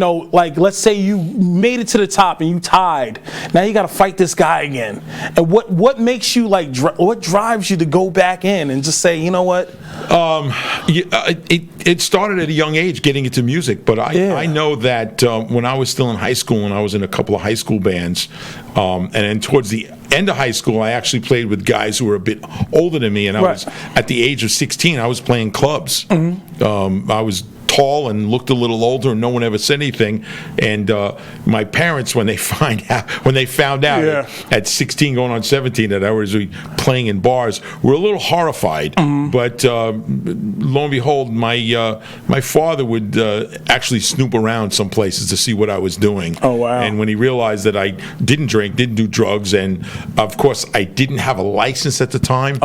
let's say you made it to the top and you tied. Now you got to fight this guy again. And what makes you what drives you to go back in and just say, you know what? It started at a young age getting into music, but I know that when I was still in high school and I was in a couple of high school bands, and then towards the end of high school, I actually played with guys who were a bit older than me, and I was at the age of 16. I was playing clubs. I was tall and looked a little older, and no one ever said anything. And my parents, when they found out at 16 going on 17 that I was playing in bars, were a little horrified. But lo and behold, my father would actually snoop around some places to see what I was doing. Oh, wow. And when he realized that I didn't drink, didn't do drugs, and of course I didn't have a license at the time,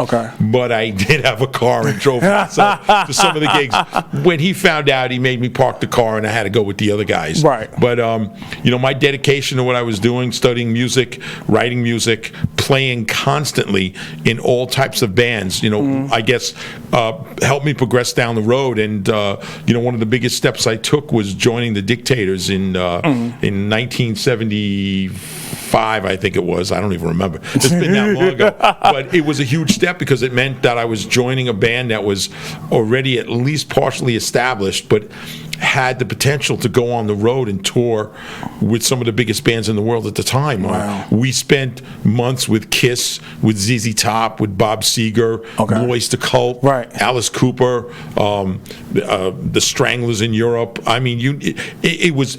but I did have a car and drove myself to some of the gigs. When he found out, he made me park the car and I had to go with the other guys. Right. But my dedication to what I was doing, studying music, writing music, playing constantly in all types of bands, I guess helped me progress down the road. And one of the biggest steps I took was joining the Dictators in 1975, I think it was. I don't even remember. It's been that long ago. But it was a huge step because it meant that I was joining a band that was already at least partially established, but had the potential to go on the road and tour with some of the biggest bands in the world at the time. Wow. We spent months with Kiss, with ZZ Top, with Bob Seger, Moist the Cult, Alice Cooper, the Stranglers in Europe. I mean, it was.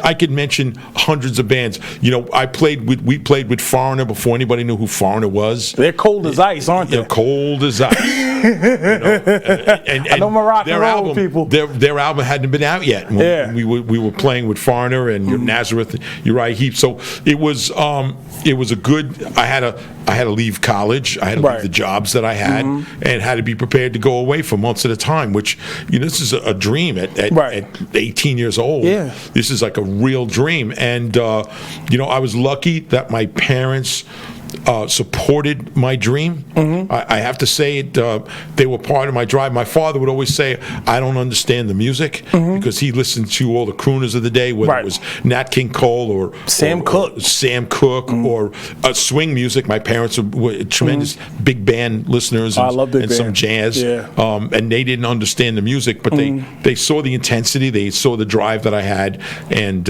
I could mention hundreds of bands. We played with Foreigner before anybody knew who Foreigner was. They're cold as ice, aren't they? They're cold as ice. And I know my rock and roll people. Their album hadn't been out yet. We were playing with Foreigner and Nazareth, Uriah Heep. So it was a good. I had to leave college. I had to leave the jobs that I had, and had to be prepared to go away for months at a time. Which this is a dream at 18 years old. Yeah. This is like a real dream, and I was lucky that my parents supported my dream. I have to say it. They were part of my drive. My father would always say, "I don't understand the music," because he listened to all the crooners of the day, whether it was Nat King Cole or Sam Cooke, or swing music. My parents were tremendous big band listeners, and, I love big band. Some jazz. And they didn't understand the music, but they saw the intensity, they saw the drive that I had, and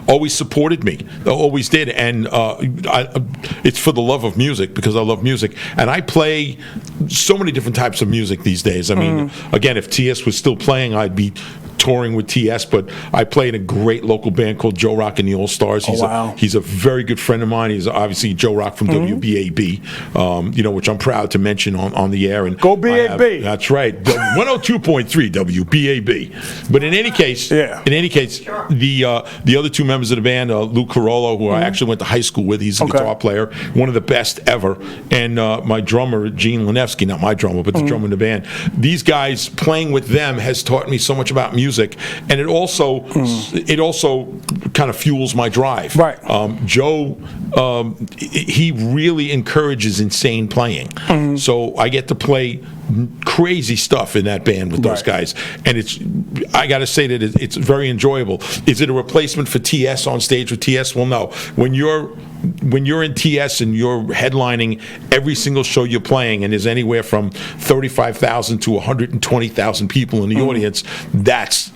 always supported me, always did, and it's for the love of music, because I love music, and I play so many different types of music these days. I mean, again, if TS was still playing, I'd be touring with TS, but I play in a great local band called Joe Rock and the All Stars. He's a very good friend of mine. He's obviously Joe Rock from WBAB, which I'm proud to mention on the air. And go BAB. That's right, 102.3 WBAB. But in any case, the other two members of the band, Lou Carollo, who I actually went to high school with, he's a guitar player, one of the best ever, and my drummer Gene Linevsky, not my drummer, but the drummer in the band. These guys, playing with them has taught me so much about music, and it also kind of fuels my drive. Joe, he really encourages insane playing, so I get to play crazy stuff in that band with those guys, and I got to say that it's very enjoyable. Is it a replacement for TS on stage with TS? Well, no. When you're in TS and you're headlining every single show you're playing, and there's anywhere from 35,000 to 120,000 people in the audience, that's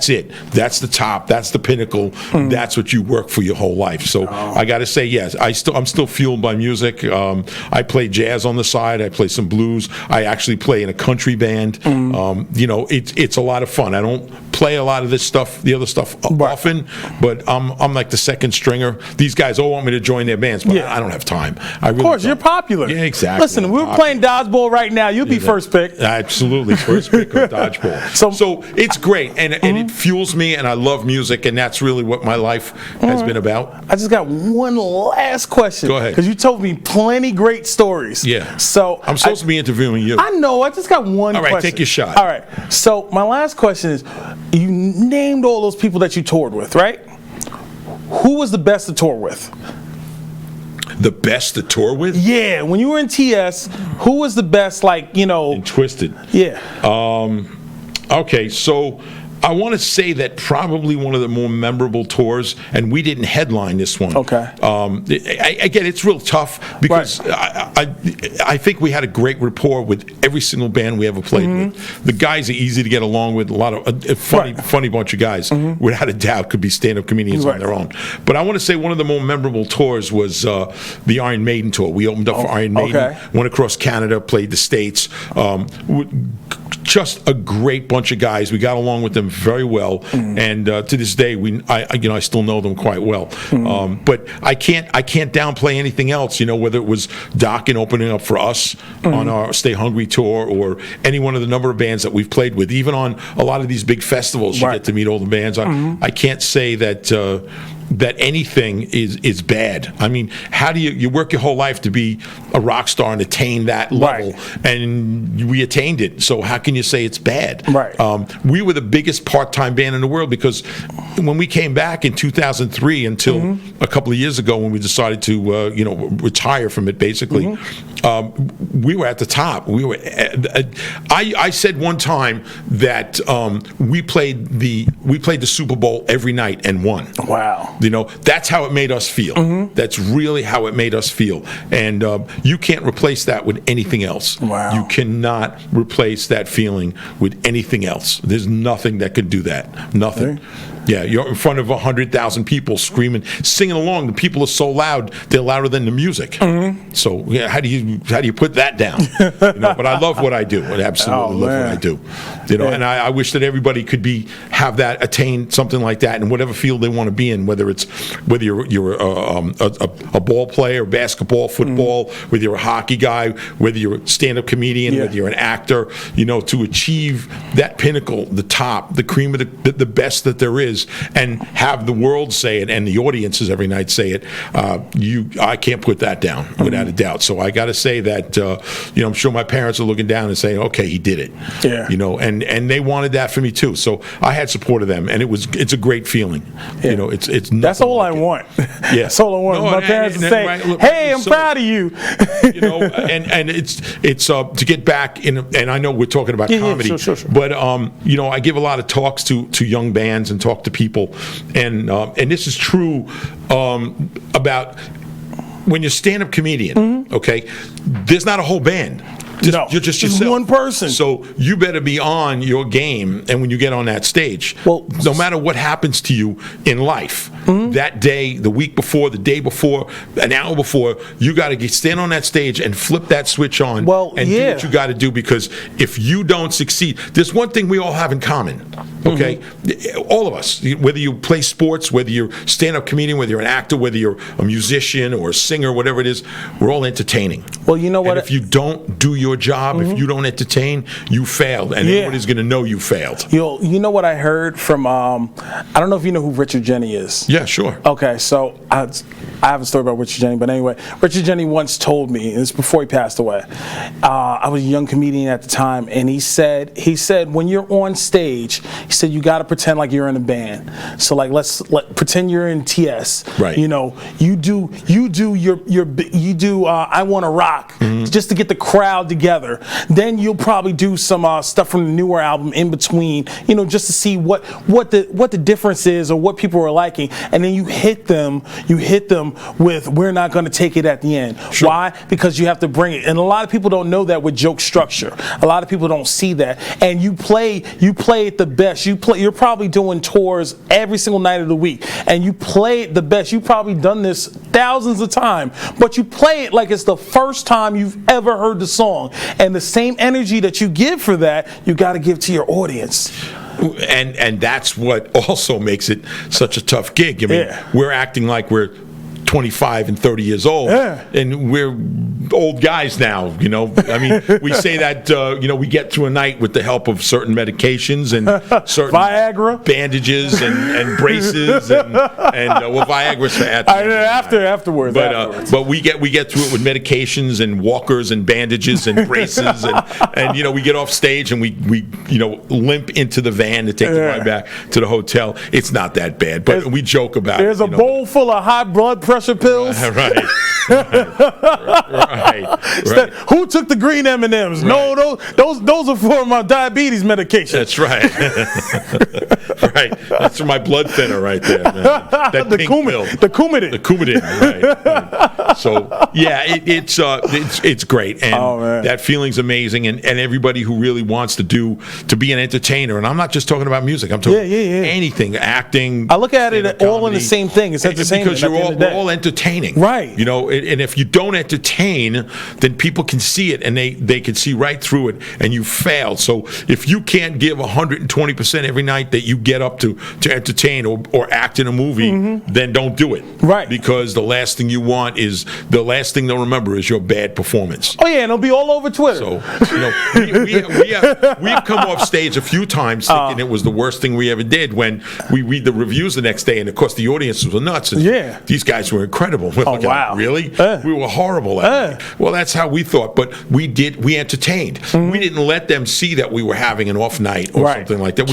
it. That's the top. That's the pinnacle. That's what you work for your whole life. So I got to say, yes, I'm still fueled by music. I play jazz on the side. I play some blues. I actually play in a country band. It's a lot of fun. I don't play a lot of this stuff, the other stuff often, but I'm like the second stringer. These guys all want me to join their bands, but I don't have time. Of course, you're popular. Yeah, exactly. Listen, we're playing dodgeball right now. You'll be first pick. Absolutely, first pick of dodgeball. So it's great, and it fuels me, and I love music, and that's really what my life has been about. I just got one last question. Go ahead. Because you told me plenty great stories. Yeah. So I'm supposed to be interviewing you. I know. I just got one All right, question. take your shot. All right. So my last question is, you named all those people that you toured with, right? Who was the best to tour with? The best to tour with? Yeah, when you were in TS, who was the best, like, you know? And Twisted. Yeah. Okay, so I want to say that probably one of the more memorable tours, and we didn't headline this one. Okay. Again, it's real tough because I think we had a great rapport with every single band we ever played with. The guys are easy to get along with. A lot of funny bunch of guys, without a doubt, could be stand-up comedians on their own. But I want to say one of the more memorable tours was the Iron Maiden tour. We opened up for Iron Maiden, went across Canada, played the States. Just a great bunch of guys. We got along with them very well, and to this day, I still know them quite well. But I can't downplay anything else. You know, whether it was Dokken opening up for us on our Stay Hungry tour, or any one of the number of bands that we've played with. Even on a lot of these big festivals, you get to meet all the bands. I can't say that. That anything is bad. I mean, how do you work your whole life to be a rock star and attain that level? And we attained it. So how can you say it's bad? Right. We were the biggest part-time band in the world because when we came back in 2003 until a couple of years ago when we decided to retire from it, basically, we were at the top. We were. I said one time that we played the Super Bowl every night and won. Wow. You know, that's how it made us feel. That's really how it made us feel. And you can't replace that with anything else. Wow. You cannot replace that feeling with anything else. There's nothing that could do that. Nothing. Yeah, you're in front of 100,000 people screaming, singing along. The people are so loud; they're louder than the music. So, yeah, how do you put that down? But I love what I do. I absolutely love what I do. And I wish that everybody could have that, attain something like that in whatever field they want to be in. Whether you're a ball player, basketball, football, whether you're a hockey guy, whether you're a stand-up comedian, whether you're an actor. To achieve that pinnacle, the top, the cream of the best that there is. And have the world say it and the audiences every night say it. I can't put that down without a doubt. So I got to say that I'm sure my parents are looking down and saying, "Okay, he did it." Yeah. And they wanted that for me too. So I had support of them, and it's a a great feeling. Yeah. It's that's all like I want. Yeah. That's all I want. My parents would say, "Hey, I'm proud of you." And it's to get back in, and I know we're talking about comedy, sure. but I give a lot of talks to young bands and talk to people, and this is true about when you're a stand-up comedian. Okay, there's not a whole band. You're just yourself. One person. So you better be on your game, and when you get on that stage, no matter what happens to you in life, that day, the week before, the day before, an hour before, you got to stand on that stage and flip that switch on and do what you got to do, because if you don't succeed, there's one thing we all have in common, okay? All of us, whether you play sports, whether you're a stand-up comedian, whether you're an actor, whether you're a musician or a singer, whatever it is, we're all entertaining. Well, you know what? And if you don't do your job, if you don't entertain, you failed, and everybody's going to know you failed. You know what I heard from, I don't know if you know who Richard Jeni is. Yeah, sure. Okay, so I have a story about Richard Jeni, but anyway, Richard Jeni once told me, and this is before he passed away, I was a young comedian at the time, and he said when you're on stage, he said you got to pretend like you're in a band. So like pretend you're in TS. Right. You do I Want to Rock just to get the crowd together. Then you'll probably do some stuff from the newer album in between, just to see what the difference is or what people are liking, and then you hit them with "We're Not Going to Take It" at the end. Sure. Why? Because you have to bring it, and a lot of people don't know that with joke structure. A lot of people don't see that, and you play it the best. You're probably doing tours every single night of the week, and you play it the best. You've probably done this thousands of times, but you play it like it's the first time you've ever heard the song, and the same energy that you give for that, you got to give to your audience. And that's what also makes it such a tough gig. I mean, we're acting like we're 25 and 30 years old, and we're old guys now. I mean, we say that we get through a night with the help of certain medications and certain Viagra, bandages, and braces, and Viagra's for afterwards. But we get through it with medications and walkers and bandages and braces, and we get off stage and we limp into the van to take the ride back to the hotel. It's not that bad, but we joke about it. There's a bowl full of high blood pressure pills. Right. Who took the green M&Ms? Right. No, those are for my diabetes medication. That's right. Right. That's for my blood thinner right there. Man. That the pink pill. The Coumadin. The Coumadin. Right. So yeah, it's great, and that feeling's amazing, and everybody who really wants to be an entertainer, and I'm not just talking about music. I'm talking anything, acting. I look at it all in the same thing. It's entertainment. Because we're all entertaining, right? And if you don't entertain, then people can see it, and they can see right through it, and you fail. So if you can't give 120% every night that you get up to entertain or act in a movie, then don't do it. Right. Because the last thing they'll remember is your bad performance. Oh yeah, and it'll be all over Twitter. So we've come off stage a few times thinking it was the worst thing we ever did when we read the reviews the next day, and of course the audience was nuts. And these guys were incredible. We're looking at, really? We were horrible at it. Well, that's how we thought, but we entertained. We didn't let them see that we were having an off night or something like that.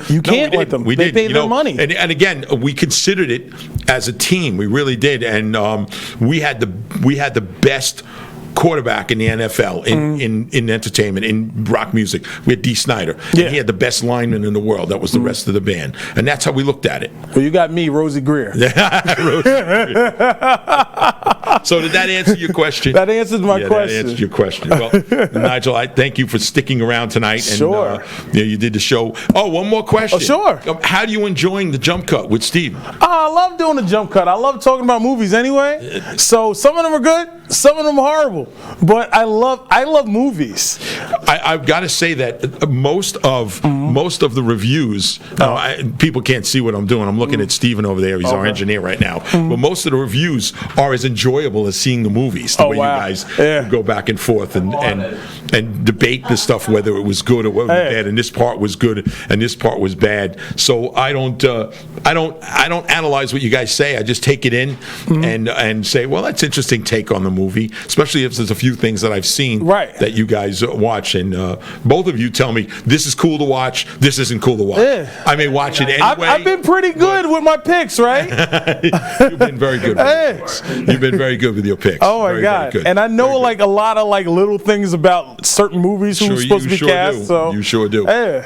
You can't let them. They pay their money. And again, we considered it as a team. We really did, and we had the best quarterback in the NFL in entertainment, in rock music. We had Dee Snider. And he had the best lineman in the world. That was the rest of the band. And that's how we looked at it. Well, you got me, Rosie Greer. So did that answer your question? That answers my question. That answered your question. Well, Nigel, I thank you for sticking around tonight. Sure. And, you did the show. Oh, one more question. Oh, sure. How do you enjoying the jump cut with Steve? I love doing the jump cut. I love talking about movies anyway. So some of them are good, some of them are horrible. But I love movies. I've got to say that most of the reviews, people can't see what I'm doing. I'm looking at Steven over there. He's our engineer right now. But most of the reviews are as enjoyable as seeing the movies. The way you guys go back and forth and debate the stuff, whether it was good or what was bad, and this part was good and this part was bad. So I don't analyze what you guys say. I just take it in and say, well, that's an interesting take on the movie, especially if there's a few things that I've seen that you guys watch, and both of you tell me this is cool to watch, this isn't cool to watch. I may watch it anyway. I've been pretty good with my picks, right? You've been very good with your picks. You've been very good with your picks. Oh my God. Very and I know a lot of little things about certain movies who's supposed to be cast. So you sure do.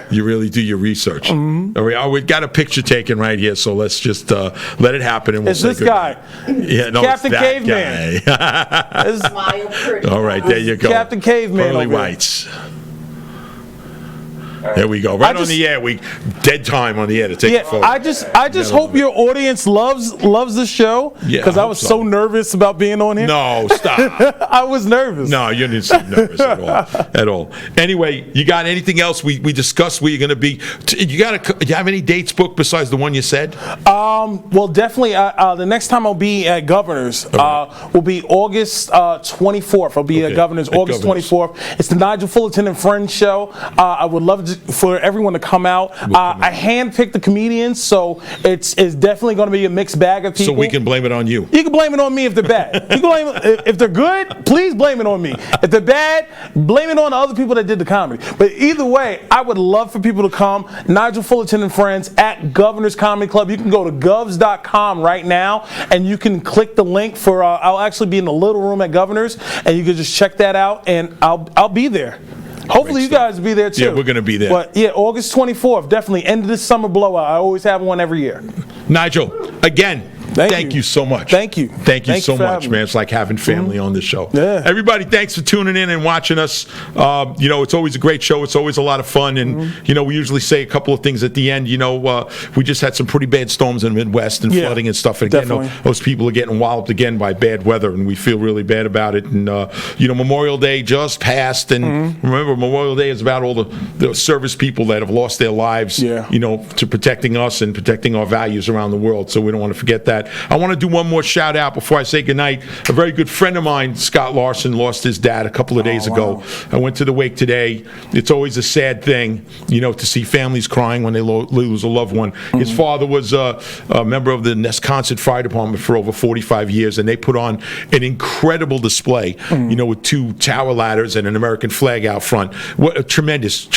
You really do your research. All right, we got a picture taken right here, so let's just let it happen, and we'll say this guy. Yeah, no, Captain it's that Caveman. Guy. All right, there you go. Captain Caveman. Pearly whites. There we go. Right on the air. We dead time on the air to take a photo. I just hope your audience loves the show, because I was so nervous about being on here. No, stop. I was nervous. No, you didn't seem nervous at all. Anyway, you got anything else? We discussed where you're going to be. Do you have any dates booked besides the one you said? Well, definitely. The next time I'll be at Governor's will be August 24th. I'll be at Governor's August 24th. It's the Nigel Fullerton and Friends show. I would love for everyone to come out. I handpicked the comedians, so it's definitely going to be a mixed bag of people. So we can blame it on you. You can blame it on me if they're bad. You can blame if they're good, please blame it on me. If they're bad, blame it on the other people that did the comedy. But either way, I would love for people to come. Nigel Fullerton and Friends at Governor's Comedy Club. You can go to govs.com right now, and you can click the link for. I'll actually be in the little room at Governor's, and you can just check that out, and I'll be there. Hopefully you guys will be there too. Yeah, we're going to be there. But yeah, August 24th, definitely end of this summer blowout. I always have one every year. Nigel, again, thank you so much. Thank you. Thank you so much, man. It's like having family on this show. Yeah. Everybody, thanks for tuning in and watching us. It's always a great show. It's always a lot of fun. And, we usually say a couple of things at the end. We just had some pretty bad storms in the Midwest and flooding and stuff. And again, those people are getting walloped again by bad weather, and we feel really bad about it. And, Memorial Day just passed. And remember, Memorial Day is about all the service people that have lost their lives, to protecting us and protecting our values around the world. So we don't want to forget that. that. I want to do one more shout out before I say goodnight. A very good friend of mine, Scott Larson, lost his dad a couple of days ago. I went to the wake today. It's always a sad thing, to see families crying when they lose a loved one. His father was a member of the Nesconset Fire Department for over 45 years, and they put on an incredible display, with 2 tower ladders and an American flag out front. What a tremendous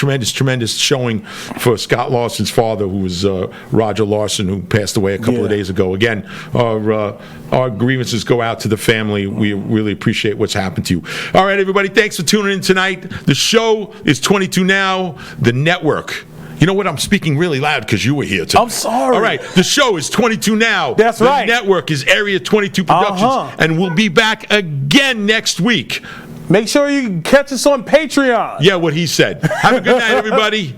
showing for Scott Larson's father, who was Roger Larson, who passed away a couple of days ago. Again, our grievances go out to the family. We really appreciate what's happened to you. All right, everybody, thanks for tuning in tonight. The show is 22 Now, the network. You know what? I'm speaking really loud because you were here too. I'm sorry. All right. The show is 22 Now. That's right. The network is Area 22 Productions. And we'll be back again next week. Make sure you catch us on Patreon. Yeah, what he said. Have a good night, everybody.